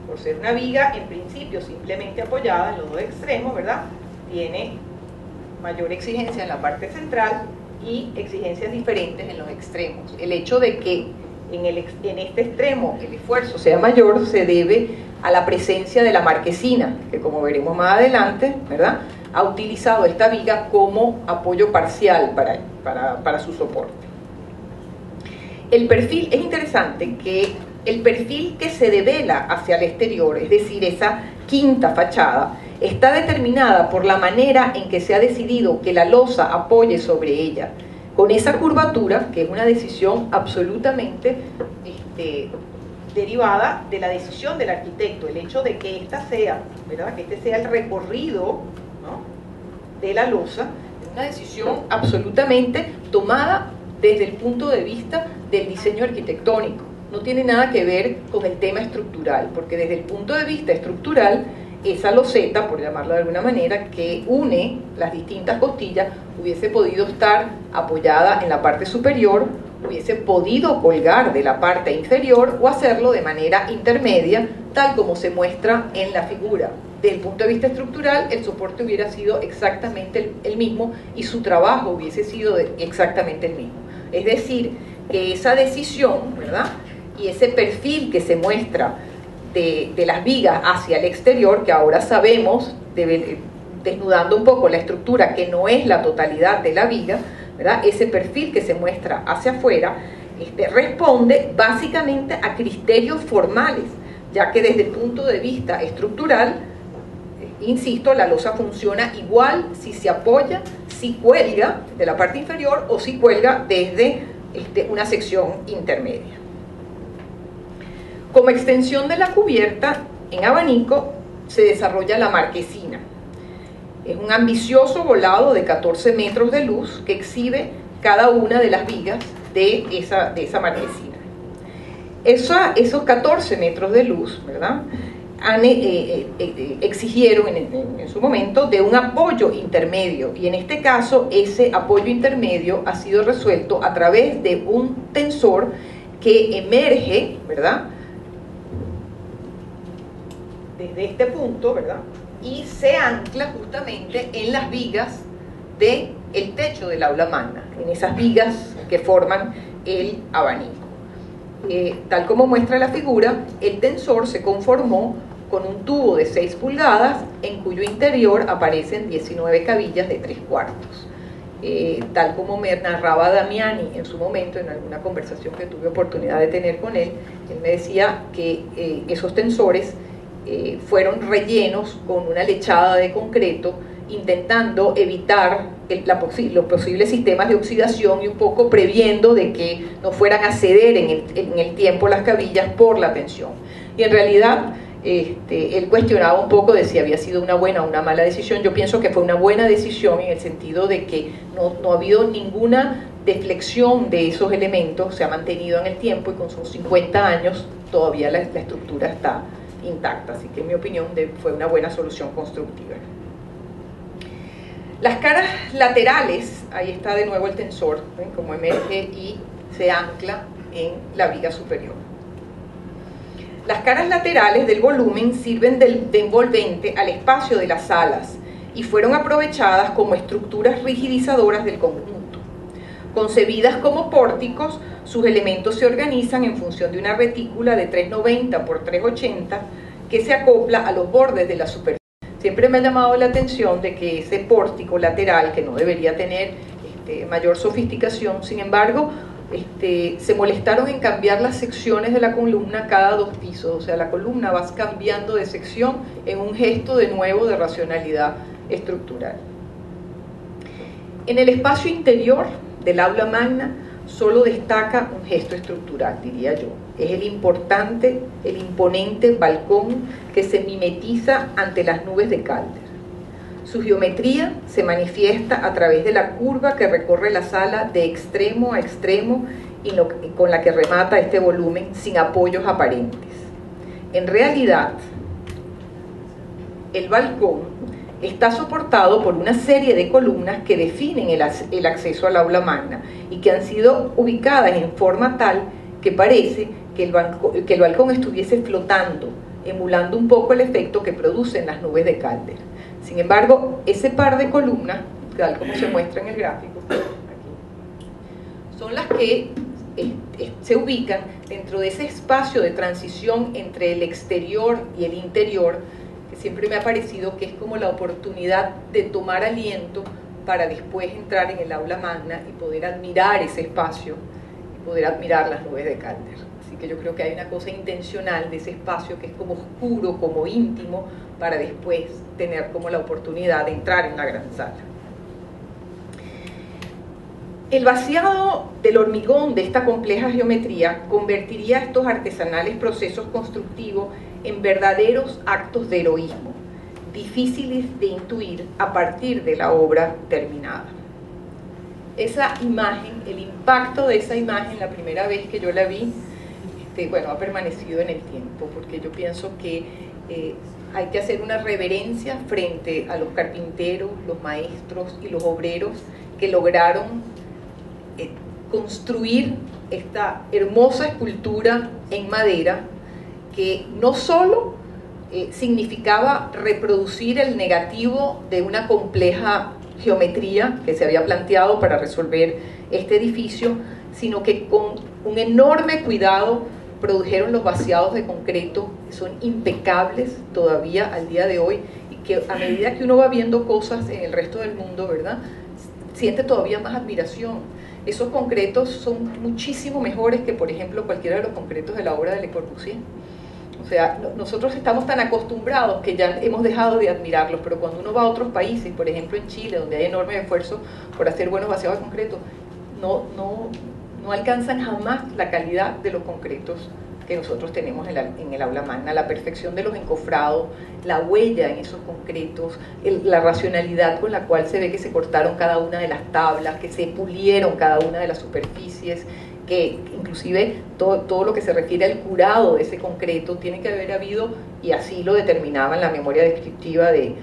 Por ser una viga, en principio, simplemente apoyada en los dos extremos, ¿verdad?, tiene mayor exigencia en la parte central y exigencias diferentes en los extremos. El hecho de que en este extremo el esfuerzo sea mayor se debe a la presencia de la marquesina, que como veremos más adelante, ¿verdad?, ha utilizado esta viga como apoyo parcial para su soporte. El perfil, es interesante que el perfil que se devela hacia el exterior, es decir, esa quinta fachada, está determinada por la manera en que se ha decidido que la losa apoye sobre ella, con esa curvatura, que es una decisión absolutamente derivada de la decisión del arquitecto, el hecho de que esta sea, ¿verdad?, que este sea el recorrido, ¿no?, de la losa, es una decisión absolutamente tomada desde el punto de vista del diseño arquitectónico. No tiene nada que ver con el tema estructural, porque desde el punto de vista estructural, esa loseta, por llamarlo de alguna manera, que une las distintas costillas, hubiese podido estar apoyada en la parte superior, hubiese podido colgar de la parte inferior o hacerlo de manera intermedia, tal como se muestra en la figura. Desde el punto de vista estructural, el soporte hubiera sido exactamente el mismo y su trabajo hubiese sido exactamente el mismo. Es decir, que esa decisión, ¿verdad?, y ese perfil que se muestra de las vigas hacia el exterior, que ahora sabemos, desnudando un poco la estructura, que no es la totalidad de la viga, ¿verdad?, ese perfil que se muestra hacia afuera, responde básicamente a criterios formales, ya que desde el punto de vista estructural, insisto, la losa funciona igual si se apoya, si cuelga de la parte inferior o si cuelga desde una sección intermedia. Como extensión de la cubierta, en abanico se desarrolla la marquesina. Es un ambicioso volado de 14 metros de luz que exhibe cada una de las vigas de esa marquesina. Esos 14 metros de luz, ¿verdad?, exigieron en su momento de un apoyo intermedio, y en este caso ese apoyo intermedio ha sido resuelto a través de un tensor que emerge, ¿verdad?, desde este punto, ¿verdad?, y se ancla justamente en las vigas del techo del aula magna, en esas vigas que forman el abanico. Tal como muestra la figura, el tensor se conformó con un tubo de 6 pulgadas en cuyo interior aparecen 19 cabillas de 3/4. Tal como me narraba Damiani en su momento, en alguna conversación que tuve oportunidad de tener con él me decía que esos tensores fueron rellenos con una lechada de concreto, intentando evitar los posibles sistemas de oxidación y un poco previendo de que no fueran a ceder en el tiempo las cabillas por la tensión. Y en realidad él cuestionaba un poco de si había sido una buena o una mala decisión. Yo pienso que fue una buena decisión en el sentido de que no ha habido ninguna deflexión de esos elementos, se ha mantenido en el tiempo y con sus 50 años todavía la estructura está intacta, así que en mi opinión fue una buena solución constructiva. Las caras laterales, ahí está de nuevo el tensor, ¿ven?, como emerge y se ancla en la viga superior. Las caras laterales del volumen sirven de envolvente al espacio de las salas y fueron aprovechadas como estructuras rigidizadoras del conjunto. Concebidas como pórticos, sus elementos se organizan en función de una retícula de 390 por 380 que se acopla a los bordes de la superficie. Siempre me ha llamado la atención de que ese pórtico lateral, que no debería tener mayor sofisticación, sin embargo, se molestaron en cambiar las secciones de la columna cada 2 pisos, o sea, la columna va cambiando de sección en un gesto de nuevo de racionalidad estructural. En el espacio interior del aula magna solo destaca un gesto estructural, diría yo. Es el imponente balcón que se mimetiza ante las nubes de Calder. Su geometría se manifiesta a través de la curva que recorre la sala de extremo a extremo y con la que remata este volumen sin apoyos aparentes. En realidad, el balcón está soportado por una serie de columnas que definen el acceso al aula magna y que han sido ubicadas en forma tal que parece que el balcón estuviese flotando, emulando un poco el efecto que producen las nubes de Calder. Sin embargo, ese par de columnas, tal como se muestra en el gráfico, aquí, son las que se ubican dentro de ese espacio de transición entre el exterior y el interior, que siempre me ha parecido que es como la oportunidad de tomar aliento para después entrar en el aula magna y poder admirar ese espacio y poder admirar las nubes de Calder. Así que yo creo que hay una cosa intencional de ese espacio que es como oscuro, como íntimo, para después tener como la oportunidad de entrar en la gran sala. El vaciado del hormigón de esta compleja geometría convertiría estos artesanales procesos constructivos en verdaderos actos de heroísmo, difíciles de intuir a partir de la obra terminada. Esa imagen, el impacto de esa imagen, la primera vez que yo la vi, ha permanecido en el tiempo, porque yo pienso que hay que hacer una reverencia frente a los carpinteros, los maestros y los obreros que lograron construir esta hermosa escultura en madera que no solo significaba reproducir el negativo de una compleja geometría que se había planteado para resolver este edificio, sino que con un enorme cuidado produjeron los vaciados de concreto, que son impecables todavía al día de hoy, y que a medida que uno va viendo cosas en el resto del mundo, ¿verdad?, siente todavía más admiración. Esos concretos son muchísimo mejores que, por ejemplo, cualquiera de los concretos de la obra de Le Corbusier. O sea, nosotros estamos tan acostumbrados que ya hemos dejado de admirarlos, pero cuando uno va a otros países, por ejemplo en Chile, donde hay enorme esfuerzo por hacer buenos vaciados de concreto, no alcanzan jamás la calidad de los concretos que nosotros tenemos en el aula magna, la perfección de los encofrados, la huella en esos concretos, la racionalidad con la cual se ve que se cortaron cada una de las tablas, que se pulieron cada una de las superficies, que inclusive todo lo que se refiere al curado de ese concreto tiene que haber habido, y así lo determinaba en la memoria descriptiva de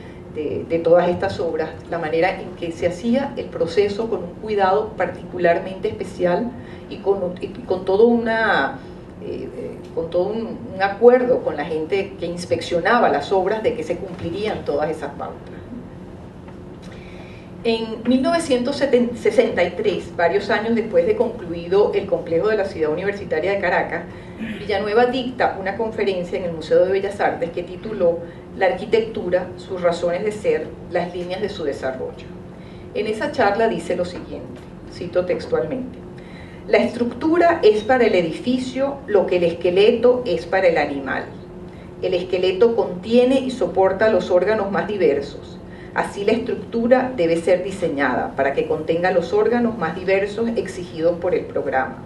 todas estas obras, la manera en que se hacía el proceso con un cuidado particularmente especial y con todo un acuerdo con la gente que inspeccionaba las obras de que se cumplirían todas esas pautas. En 1963, varios años después de concluido el complejo de la Ciudad Universitaria de Caracas, Villanueva dicta una conferencia en el Museo de Bellas Artes que tituló La arquitectura, sus razones de ser, las líneas de su desarrollo. En esa charla dice lo siguiente, cito textualmente: la estructura es para el edificio lo que el esqueleto es para el animal. El esqueleto contiene y soporta los órganos más diversos. Así la estructura debe ser diseñada para que contenga los órganos más diversos exigidos por el programa.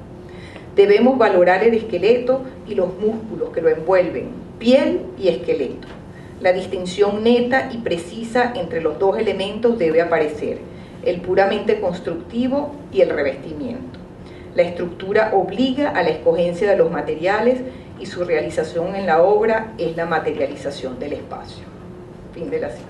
Debemos valorar el esqueleto y los músculos que lo envuelven, piel y esqueleto. La distinción neta y precisa entre los dos elementos debe aparecer, el puramente constructivo y el revestimiento. La estructura obliga a la escogencia de los materiales y su realización en la obra es la materialización del espacio. Fin de la cita.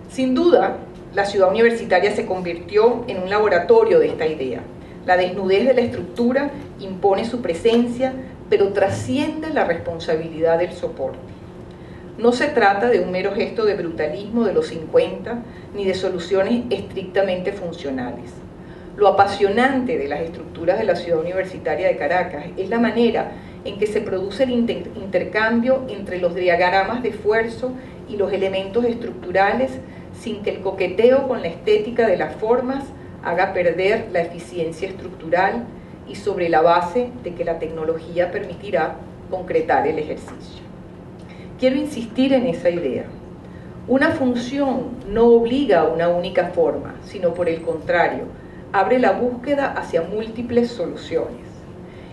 Sin duda, la ciudad universitaria se convirtió en un laboratorio de esta idea. La desnudez de la estructura impone su presencia, pero trasciende la responsabilidad del soporte. No se trata de un mero gesto de brutalismo de los 50, ni de soluciones estrictamente funcionales. Lo apasionante de las estructuras de la ciudad universitaria de Caracas es la manera en que se produce el intercambio entre los diagramas de esfuerzo y los elementos estructurales sin que el coqueteo con la estética de las formas haga perder la eficiencia estructural y sobre la base de que la tecnología permitirá concretar el ejercicio. Quiero insistir en esa idea. Una función no obliga a una única forma, sino por el contrario, abre la búsqueda hacia múltiples soluciones.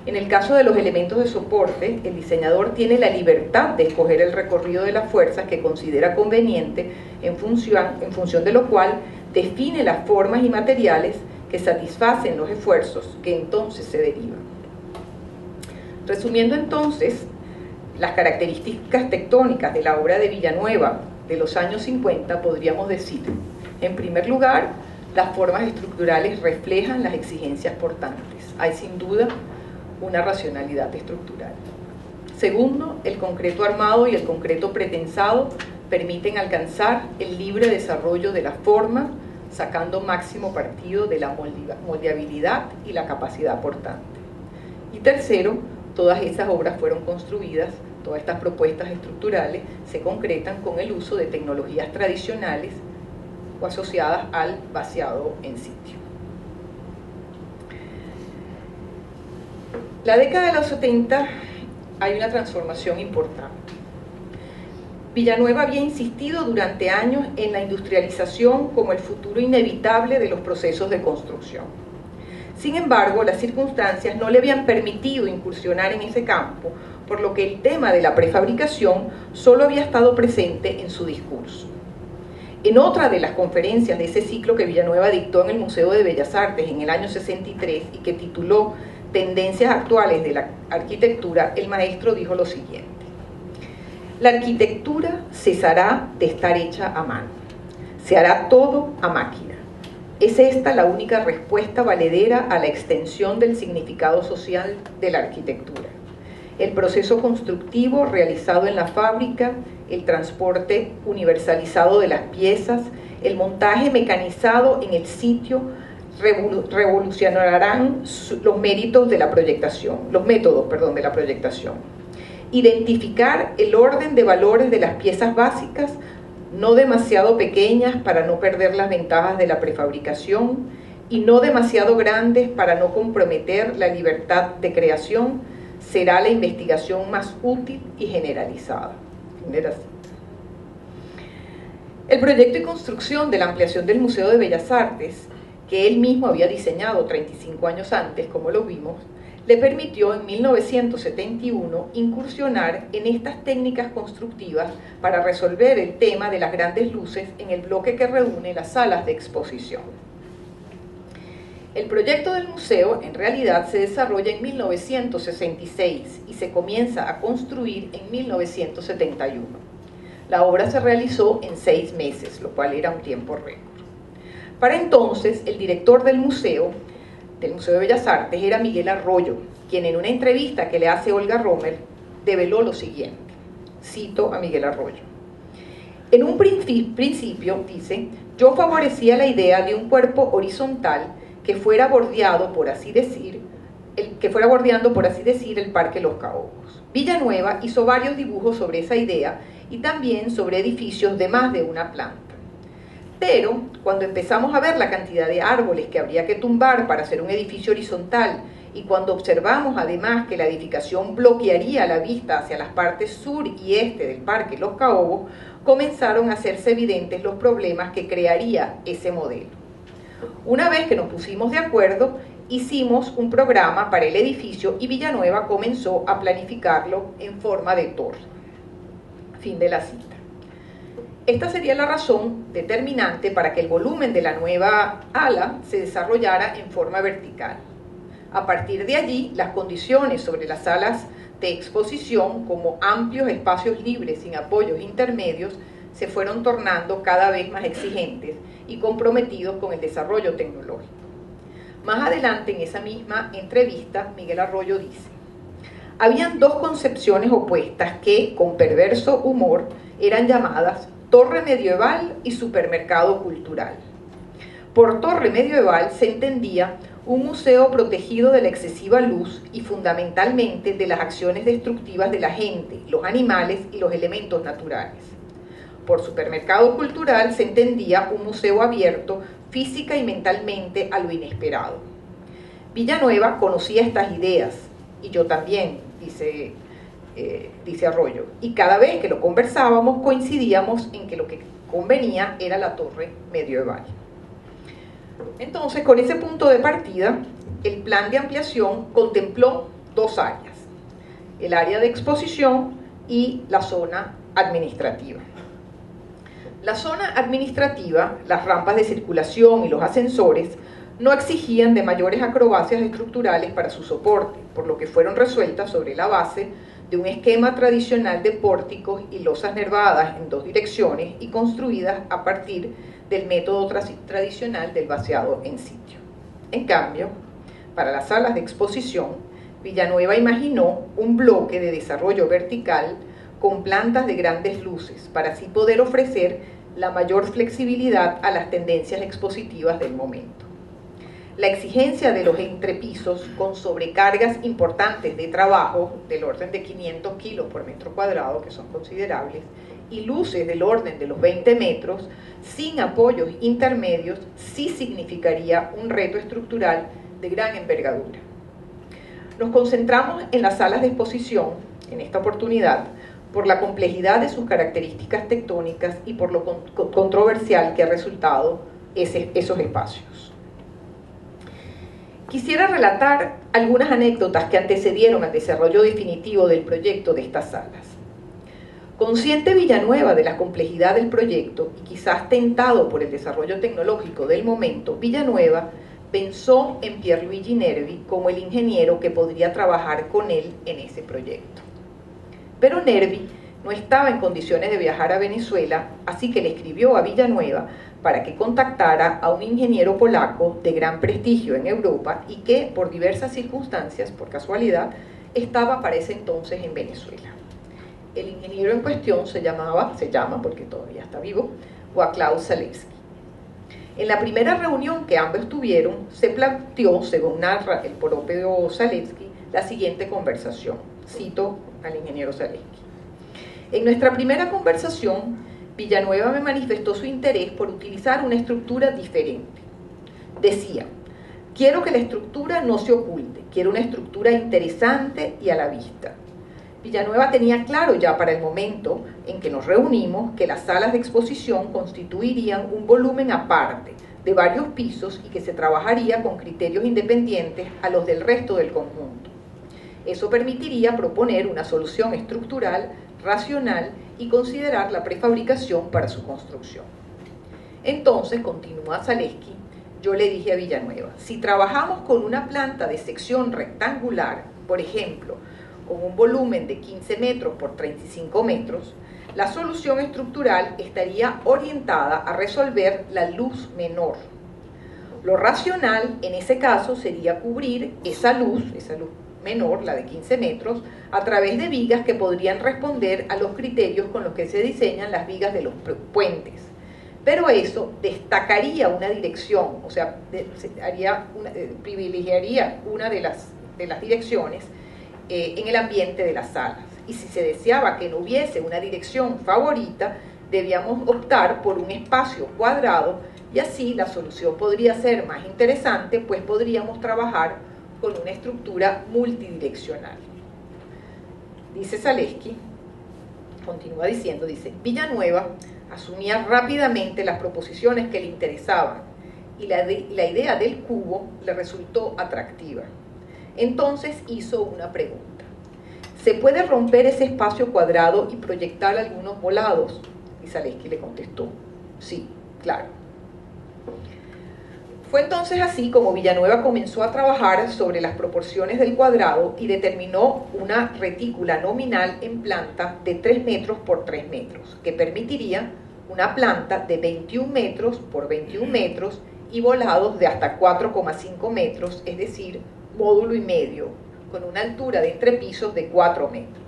En el caso de los elementos de soporte, el diseñador tiene la libertad de escoger el recorrido de las fuerzas que considera conveniente, en función de lo cual define las formas y materiales que satisfacen los esfuerzos que entonces se derivan. Resumiendo entonces, las características tectónicas de la obra de Villanueva de los años 50, podríamos decir, en primer lugar, las formas estructurales reflejan las exigencias portantes. Hay sin duda una racionalidad estructural. Segundo, el concreto armado y el concreto pretensado permiten alcanzar el libre desarrollo de la forma, sacando máximo partido de la moldeabilidad y la capacidad portante. Y tercero, todas esas obras fueron construidas, todas estas propuestas estructurales se concretan con el uso de tecnologías tradicionales o asociadas al vaciado en sitio. La década de los 70 hay una transformación importante. Villanueva había insistido durante años en la industrialización como el futuro inevitable de los procesos de construcción. Sin embargo, las circunstancias no le habían permitido incursionar en ese campo, por lo que el tema de la prefabricación solo había estado presente en su discurso. En otra de las conferencias de ese ciclo que Villanueva dictó en el Museo de Bellas Artes en el año 63 y que tituló Tendencias actuales de la arquitectura, el maestro dijo lo siguiente: la arquitectura cesará de estar hecha a mano, se hará todo a máquina. ¿Es esta la única respuesta valedera a la extensión del significado social de la arquitectura? El proceso constructivo realizado en la fábrica, el transporte universalizado de las piezas, el montaje mecanizado en el sitio revolucionarán los métodos de la proyectación. Identificar el orden de valores de las piezas básicas, no demasiado pequeñas para no perder las ventajas de la prefabricación y no demasiado grandes para no comprometer la libertad de creación, será la investigación más útil y generalizada. El proyecto y construcción de la ampliación del Museo de Bellas Artes, que él mismo había diseñado 35 años antes, como lo vimos, le permitió en 1971 incursionar en estas técnicas constructivas para resolver el tema de las grandes luces en el bloque que reúne las salas de exposición. El proyecto del museo en realidad se desarrolla en 1966 y se comienza a construir en 1971. La obra se realizó en 6 meses, lo cual era un tiempo récord. Para entonces, el director del Museo de Bellas Artes era Miguel Arroyo, quien en una entrevista que le hace Olga Romer develó lo siguiente. Cito a Miguel Arroyo. En un principio, dice, yo favorecía la idea de un cuerpo horizontal que fuera bordeando, por así decir, el Parque Los Caobos. Villanueva hizo varios dibujos sobre esa idea y también sobre edificios de más de una planta. Pero cuando empezamos a ver la cantidad de árboles que habría que tumbar para hacer un edificio horizontal y cuando observamos además que la edificación bloquearía la vista hacia las partes sur y este del Parque Los Caobos, comenzaron a hacerse evidentes los problemas que crearía ese modelo. Una vez que nos pusimos de acuerdo, hicimos un programa para el edificio y Villanueva comenzó a planificarlo en forma de torre. Fin de la cita. Esta sería la razón determinante para que el volumen de la nueva ala se desarrollara en forma vertical. A partir de allí, las condiciones sobre las salas de exposición, como amplios espacios libres sin apoyos intermedios, se fueron tornando cada vez más exigentes y comprometidos con el desarrollo tecnológico. Más adelante en esa misma entrevista, Miguel Arroyo dice: habían dos concepciones opuestas que, con perverso humor, eran llamadas torre medieval y supermercado cultural. Por torre medieval se entendía un museo protegido de la excesiva luz y fundamentalmente de las acciones destructivas de la gente, los animales y los elementos naturales. Por supermercado cultural se entendía un museo abierto física y mentalmente a lo inesperado. Villanueva conocía estas ideas, y yo también, dice Arroyo, y cada vez que lo conversábamos coincidíamos en que lo que convenía era la torre medieval. Entonces, con ese punto de partida, el plan de ampliación contempló dos áreas: el área de exposición y la zona administrativa. La zona administrativa, las rampas de circulación y los ascensores no exigían de mayores acrobacias estructurales para su soporte, por lo que fueron resueltas sobre la base de un esquema tradicional de pórticos y losas nervadas en dos direcciones y construidas a partir del método tradicional del vaciado en sitio. En cambio, para las salas de exposición, Villanueva imaginó un bloque de desarrollo vertical con plantas de grandes luces, para así poder ofrecer la mayor flexibilidad a las tendencias expositivas del momento. La exigencia de los entrepisos con sobrecargas importantes de trabajo del orden de 500 kilos por metro cuadrado, que son considerables, y luces del orden de los 20 metros, sin apoyos intermedios, sí significaría un reto estructural de gran envergadura. Nos concentramos en las salas de exposición, en esta oportunidad, por la complejidad de sus características tectónicas y por lo controversial que ha resultado esos espacios. Quisiera relatar algunas anécdotas que antecedieron al desarrollo definitivo del proyecto de estas salas. Consciente Villanueva de la complejidad del proyecto y quizás tentado por el desarrollo tecnológico del momento, Villanueva pensó en Pierluigi Nervi como el ingeniero que podría trabajar con él en ese proyecto. Pero Nervi no estaba en condiciones de viajar a Venezuela, así que le escribió a Villanueva para que contactara a un ingeniero polaco de gran prestigio en Europa y que, por diversas circunstancias, por casualidad, estaba para ese entonces en Venezuela. El ingeniero en cuestión se llama, porque todavía está vivo, Wacław Zalewski. En la primera reunión que ambos tuvieron, se planteó, según narra el propio Zalewski, la siguiente conversación. Cito al ingeniero Zalewski: en nuestra primera conversación, Villanueva me manifestó su interés por utilizar una estructura diferente. Decía: quiero que la estructura no se oculte, quiero una estructura interesante y a la vista. Villanueva tenía claro ya para el momento en que nos reunimos que las salas de exposición constituirían un volumen aparte, de varios pisos, y que se trabajaría con criterios independientes a los del resto del conjunto. Eso permitiría proponer una solución estructural, racional y considerar la prefabricación para su construcción. Entonces, continúa Zalewski, yo le dije a Villanueva: si trabajamos con una planta de sección rectangular, por ejemplo, con un volumen de 15 metros por 35 metros, la solución estructural estaría orientada a resolver la luz menor. Lo racional en ese caso sería cubrir esa luz menor, la de 15 metros, a través de vigas que podrían responder a los criterios con los que se diseñan las vigas de los puentes. Pero eso destacaría una dirección, o sea, privilegiaría una de las direcciones en el ambiente de las salas. Y si se deseaba que no hubiese una dirección favorita, debíamos optar por un espacio cuadrado, y así la solución podría ser más interesante, pues podríamos trabajar con una estructura multidireccional. Dice Zalewski, continúa diciendo, Villanueva asumía rápidamente las proposiciones que le interesaban y la idea del cubo le resultó atractiva. Entonces hizo una pregunta: ¿se puede romper ese espacio cuadrado y proyectar algunos volados? Y Zalewski le contestó: sí, claro. Fue entonces así como Villanueva comenzó a trabajar sobre las proporciones del cuadrado y determinó una retícula nominal en planta de 3 metros por 3 metros, que permitiría una planta de 21 metros por 21 metros y volados de hasta 4,5 metros, es decir, módulo y medio, con una altura de entrepisos de 4 metros.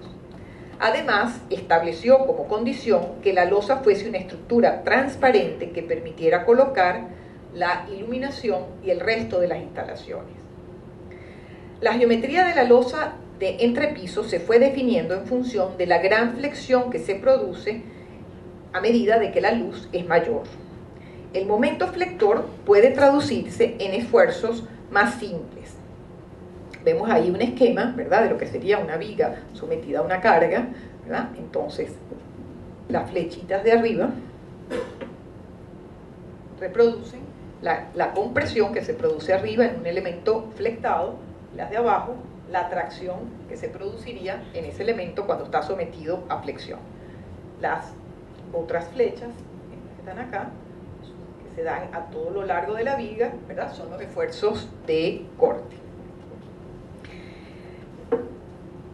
Además, estableció como condición que la losa fuese una estructura transparente que permitiera colocar la iluminación y el resto de las instalaciones. La geometría de la losa de entrepisos se fue definiendo en función de la gran flexión que se produce a medida de que la luz es mayor. El momento flector puede traducirse en esfuerzos más simples. Vemos ahí un esquema, ¿verdad?, de lo que sería una viga sometida a una carga, ¿verdad? Entonces, las flechitas de arriba reproducen la compresión que se produce arriba en un elemento flectado, las de abajo, la tracción que se produciría en ese elemento cuando está sometido a flexión. Las otras flechas que están acá, que se dan a todo lo largo de la viga, ¿verdad?, son los esfuerzos de corte.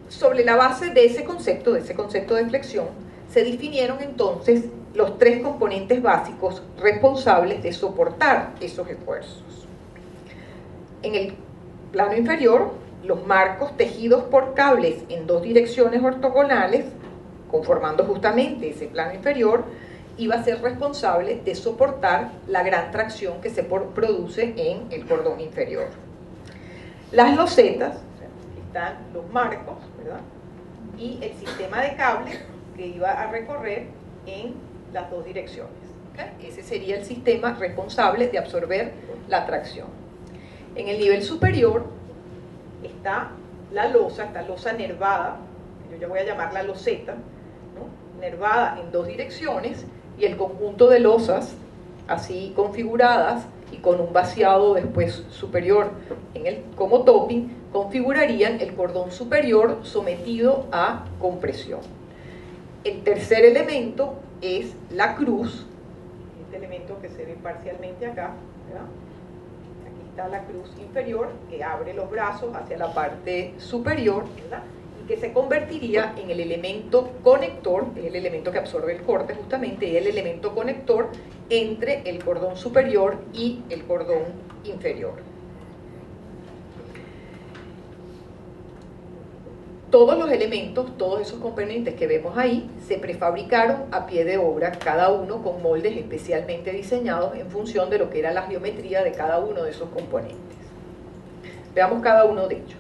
Sobre la base de ese concepto de flexión, se definieron entonces los tres componentes básicos responsables de soportar esos esfuerzos. En el plano inferior, los marcos tejidos por cables en dos direcciones ortogonales, conformando justamente ese plano inferior, iba a ser responsable de soportar la gran tracción que se produce en el cordón inferior. Las losetas, están los marcos, ¿verdad?, y el sistema de cable que iba a recorrer en las dos direcciones. ¿Okay? Ese sería el sistema responsable de absorber la tracción. En el nivel superior está la losa, esta losa nervada, yo ya voy a llamarla loseta, ¿no?, nervada en dos direcciones, y el conjunto de losas así configuradas y con un vaciado después superior como topping, configurarían el cordón superior sometido a compresión. El tercer elemento es la cruz, este elemento que se ve parcialmente acá, ¿verdad? Aquí está la cruz inferior que abre los brazos hacia la parte superior, ¿verdad?, y que se convertiría en el elemento conector, es el elemento que absorbe el corte justamente, y el elemento conector entre el cordón superior y el cordón inferior. Todos los elementos, todos esos componentes que vemos ahí, se prefabricaron a pie de obra, cada uno con moldes especialmente diseñados en función de lo que era la geometría de cada uno de esos componentes. Veamos cada uno de ellos.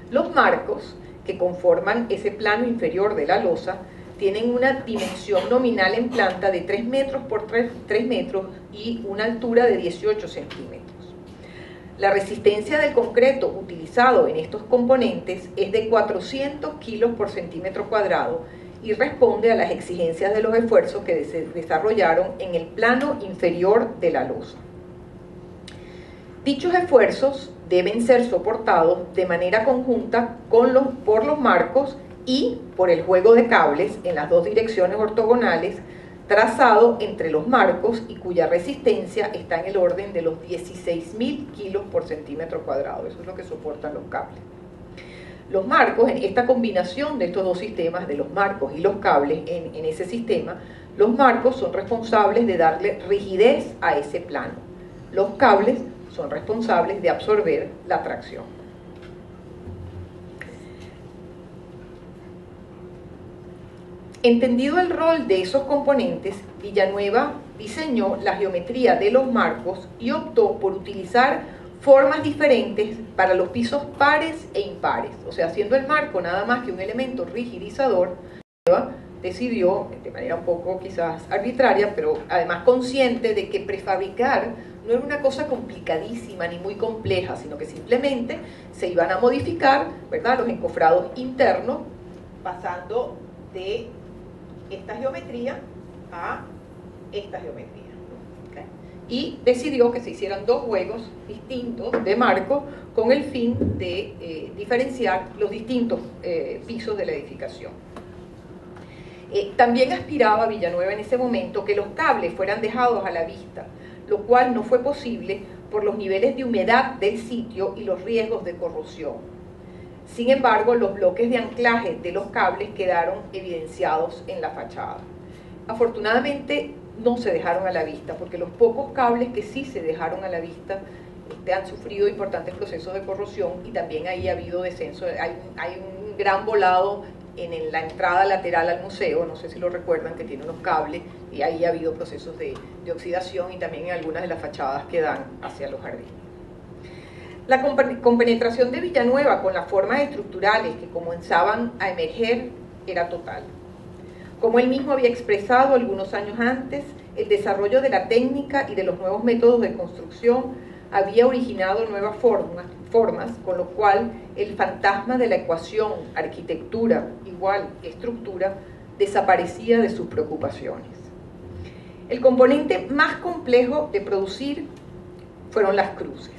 Los marcos que conforman ese plano inferior de la losa tienen una dimensión nominal en planta de 3 metros por 3 metros y una altura de 18 centímetros. La resistencia del concreto utilizado en estos componentes es de 400 kilos por centímetro cuadrado y responde a las exigencias de los esfuerzos que se desarrollaron en el plano inferior de la losa. Dichos esfuerzos deben ser soportados de manera conjunta por los marcos y por el juego de cables en las dos direcciones ortogonales trazado entre los marcos y cuya resistencia está en el orden de los 16.000 kilos por centímetro cuadrado. Eso es lo que soportan los cables. Los marcos, en esta combinación de estos dos sistemas, de los marcos y los cables en ese sistema, los marcos son responsables de darle rigidez a ese plano. Los cables son responsables de absorber la tracción. Entendido el rol de esos componentes, Villanueva diseñó la geometría de los marcos y optó por utilizar formas diferentes para los pisos pares e impares. O sea, siendo el marco nada más que un elemento rigidizador, decidió, de manera un poco quizás arbitraria, pero además consciente de que prefabricar no era una cosa complicadísima ni muy compleja, sino que simplemente se iban a modificar, ¿verdad?, los encofrados internos, pasando de esta geometría a esta geometría. ¿Okay? Y decidió que se hicieran dos juegos distintos de marco con el fin de diferenciar los distintos pisos de la edificación. También aspiraba Villanueva en ese momento que los cables fueran dejados a la vista, lo cual no fue posible por los niveles de humedad del sitio y los riesgos de corrosión. Sin embargo, los bloques de anclaje de los cables quedaron evidenciados en la fachada. Afortunadamente, no se dejaron a la vista, porque los pocos cables que sí se dejaron a la vista han sufrido importantes procesos de corrosión y también ahí ha habido descenso. Hay un gran volado en la entrada lateral al museo, no sé si lo recuerdan, que tiene unos cables, y ahí ha habido procesos de oxidación, y también en algunas de las fachadas que dan hacia los jardines. La compenetración de Villanueva con las formas estructurales que comenzaban a emerger era total. Como él mismo había expresado algunos años antes, el desarrollo de la técnica y de los nuevos métodos de construcción había originado nuevas formas, con lo cual el fantasma de la ecuación arquitectura igual estructura desaparecía de sus preocupaciones. El componente más complejo de producir fueron las cruces.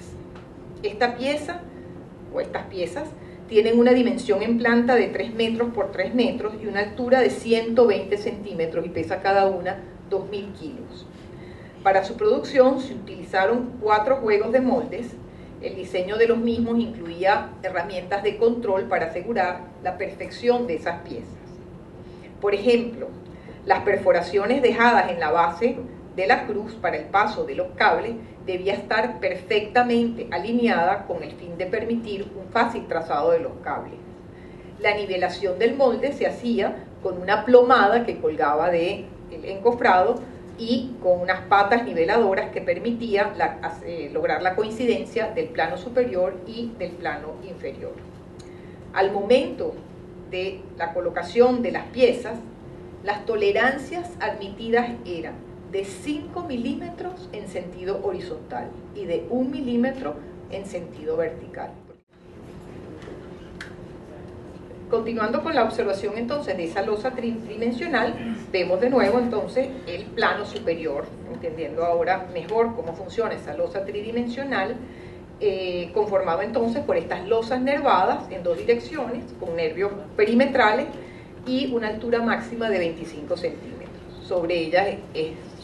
Esta pieza, o estas piezas, tienen una dimensión en planta de 3 metros por 3 metros y una altura de 120 centímetros y pesa cada una 2.000 kilos. Para su producción se utilizaron 4 juegos de moldes. El diseño de los mismos incluía herramientas de control para asegurar la perfección de esas piezas. Por ejemplo, las perforaciones dejadas en la base de la cruz para el paso de los cables debía estar perfectamente alineada con el fin de permitir un fácil trazado de los cables. La nivelación del molde se hacía con una plomada que colgaba del encofrado y con unas patas niveladoras que permitía lograr la coincidencia del plano superior y del plano inferior. Al momento de la colocación de las piezas, las tolerancias admitidas eran de 5 milímetros en sentido horizontal y de 1 milímetro en sentido vertical. Continuando con la observación entonces de esa losa tridimensional, vemos de nuevo entonces el plano superior, entendiendo ahora mejor cómo funciona esa losa tridimensional, conformado entonces por estas losas nervadas en 2 direcciones, con nervios perimetrales y una altura máxima de 25 centímetros. Sobre ellas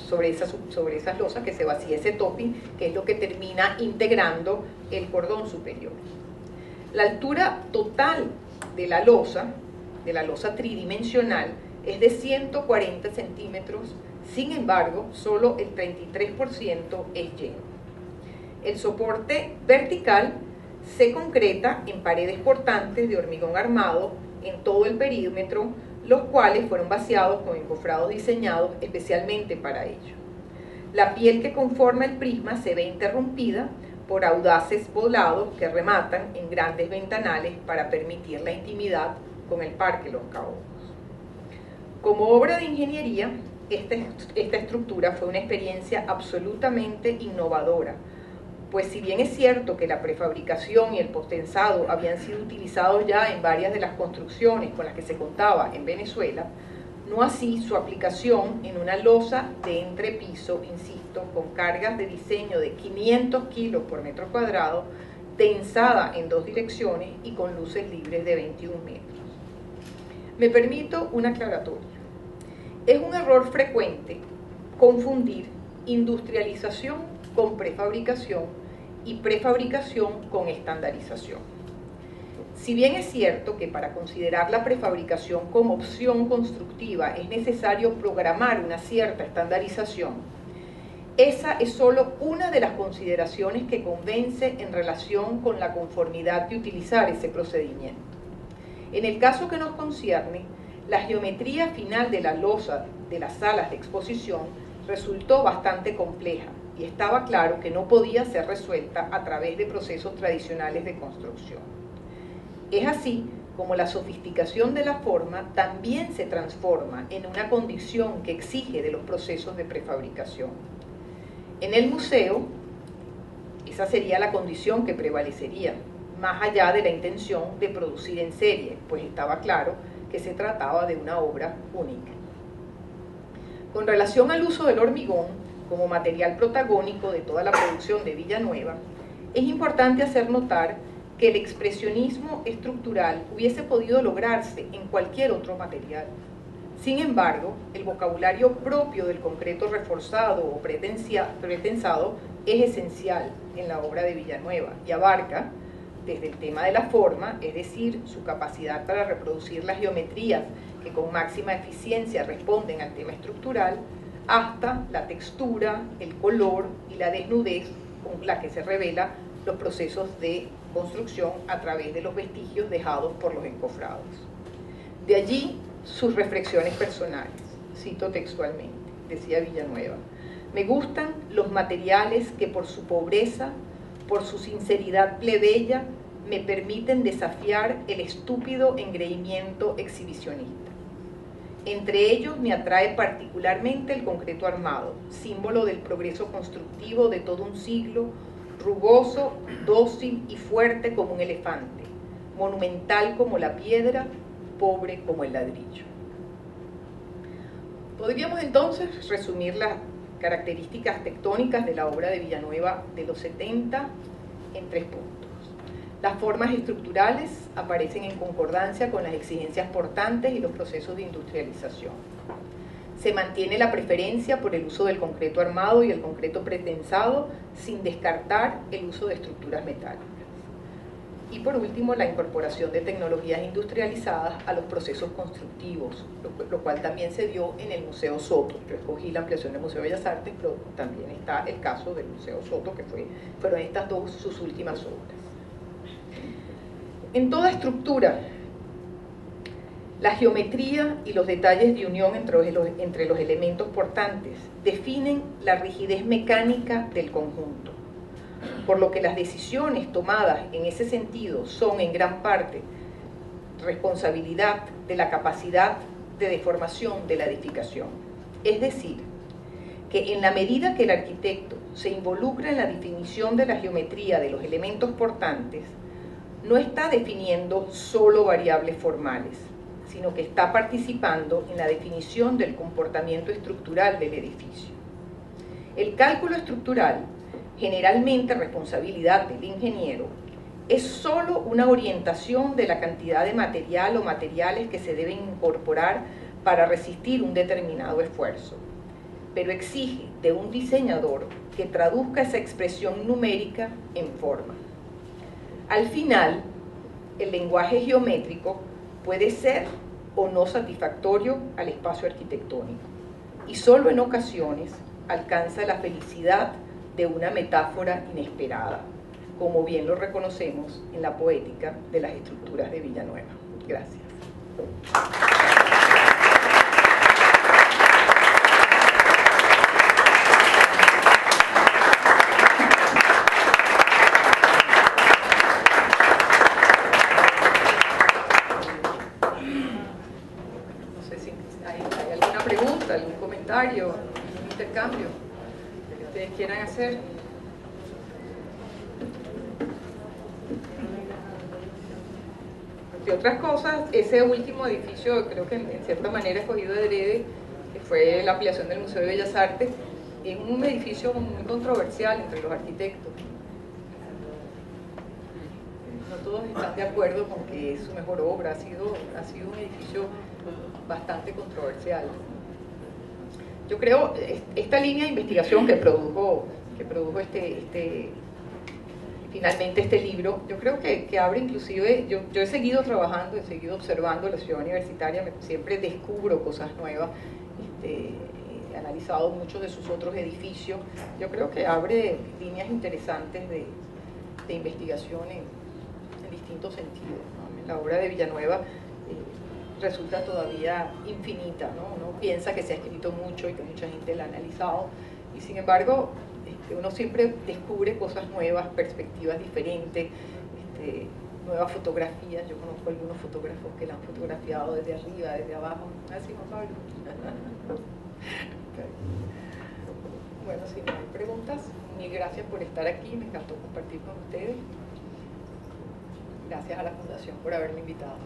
sobre esas losas que se vacía ese topping, que es lo que termina integrando el cordón superior. La altura total de la losa tridimensional, es de 140 centímetros, sin embargo, solo el 33% es lleno. El soporte vertical se concreta en paredes portantes de hormigón armado en todo el perímetro, los cuales fueron vaciados con encofrados diseñados especialmente para ello. La piel que conforma el prisma se ve interrumpida por audaces volados que rematan en grandes ventanales para permitir la intimidad con el Parque Los Caobos. Como obra de ingeniería, esta estructura fue una experiencia absolutamente innovadora, pues si bien es cierto que la prefabricación y el postensado habían sido utilizados ya en varias de las construcciones con las que se contaba en Venezuela, no así su aplicación en una losa de entrepiso, insisto, con cargas de diseño de 500 kilos por metro cuadrado, tensada en 2 direcciones y con luces libres de 21 metros. Me permito una aclaratoria. Es un error frecuente confundir industrialización con prefabricación y prefabricación con estandarización. Si bien es cierto que para considerar la prefabricación como opción constructiva es necesario programar una cierta estandarización, esa es solo una de las consideraciones que convence en relación con la conformidad de utilizar ese procedimiento. En el caso que nos concierne, la geometría final de la losa de las salas de exposición resultó bastante compleja y estaba claro que no podía ser resuelta a través de procesos tradicionales de construcción. Es así como la sofisticación de la forma también se transforma en una condición que exige de los procesos de prefabricación. En el museo, esa sería la condición que prevalecería, más allá de la intención de producir en serie, pues estaba claro que se trataba de una obra única. Con relación al uso del hormigón como material protagónico de toda la producción de Villanueva, es importante hacer notar que el expresionismo estructural hubiese podido lograrse en cualquier otro material. Sin embargo, el vocabulario propio del concreto reforzado o pretensado es esencial en la obra de Villanueva y abarca desde el tema de la forma, es decir, su capacidad para reproducir las geometrías que con máxima eficiencia responden al tema estructural, hasta la textura, el color y la desnudez con la que se revela los procesos de construcción a través de los vestigios dejados por los encofrados. De allí sus reflexiones personales. Cito textualmente, decía Villanueva: me gustan los materiales que por su pobreza, por su sinceridad plebeya, me permiten desafiar el estúpido engreimiento exhibicionista. Entre ellos me atrae particularmente el concreto armado, símbolo del progreso constructivo de todo un siglo, rugoso, dócil y fuerte como un elefante, monumental como la piedra, pobre como el ladrillo. Podríamos entonces resumir las características tectónicas de la obra de Villanueva de los 70 en 3 puntos. Las formas estructurales aparecen en concordancia con las exigencias portantes y los procesos de industrialización. Se mantiene la preferencia por el uso del concreto armado y el concreto pretensado, sin descartar el uso de estructuras metálicas. Y por último, la incorporación de tecnologías industrializadas a los procesos constructivos, lo cual también se dio en el Museo Soto. Yo escogí la ampliación del Museo de Bellas Artes, pero también está el caso del Museo Soto, que fueron estas dos sus últimas obras. En toda estructura, la geometría y los detalles de unión entre los elementos portantes definen la rigidez mecánica del conjunto, por lo que las decisiones tomadas en ese sentido son en gran parte responsabilidad de la capacidad de deformación de la edificación. Es decir, que en la medida que el arquitecto se involucra en la definición de la geometría de los elementos portantes, no está definiendo solo variables formales, sino que está participando en la definición del comportamiento estructural del edificio. El cálculo estructural, generalmente responsabilidad del ingeniero, es solo una orientación de la cantidad de material o materiales que se deben incorporar para resistir un determinado esfuerzo, pero exige de un diseñador que traduzca esa expresión numérica en forma. Al final, el lenguaje geométrico puede ser o no satisfactorio al espacio arquitectónico, y solo en ocasiones alcanza la felicidad de una metáfora inesperada, como bien lo reconocemos en la poética de las estructuras de Villanueva. Gracias. ¿Algún comentario, algún intercambio que ustedes quieran hacer? Entre otras cosas, ese último edificio, creo que en cierta manera escogido de adrede, que fue la ampliación del Museo de Bellas Artes, es un edificio muy controversial entre los arquitectos. No todos están de acuerdo con que es su mejor obra, ha sido un edificio bastante controversial. Yo creo, esta línea de investigación que produjo finalmente este libro, yo creo que abre inclusive, yo he seguido trabajando, he seguido observando la ciudad universitaria, siempre descubro cosas nuevas, he analizado muchos de sus otros edificios, yo creo que abre líneas interesantes de investigación en distintos sentidos, ¿no? La obra de Villanueva resulta todavía infinita, ¿no? Uno piensa que se ha escrito mucho y que mucha gente la ha analizado, y sin embargo uno siempre descubre cosas nuevas, perspectivas diferentes, nuevas fotografías. Yo conozco algunos fotógrafos que la han fotografiado desde arriba, desde abajo. Así, Juan Pablo. Okay. Bueno, si no hay preguntas, mil gracias por estar aquí, me encantó compartir con ustedes. Gracias a la Fundación por haberme invitado.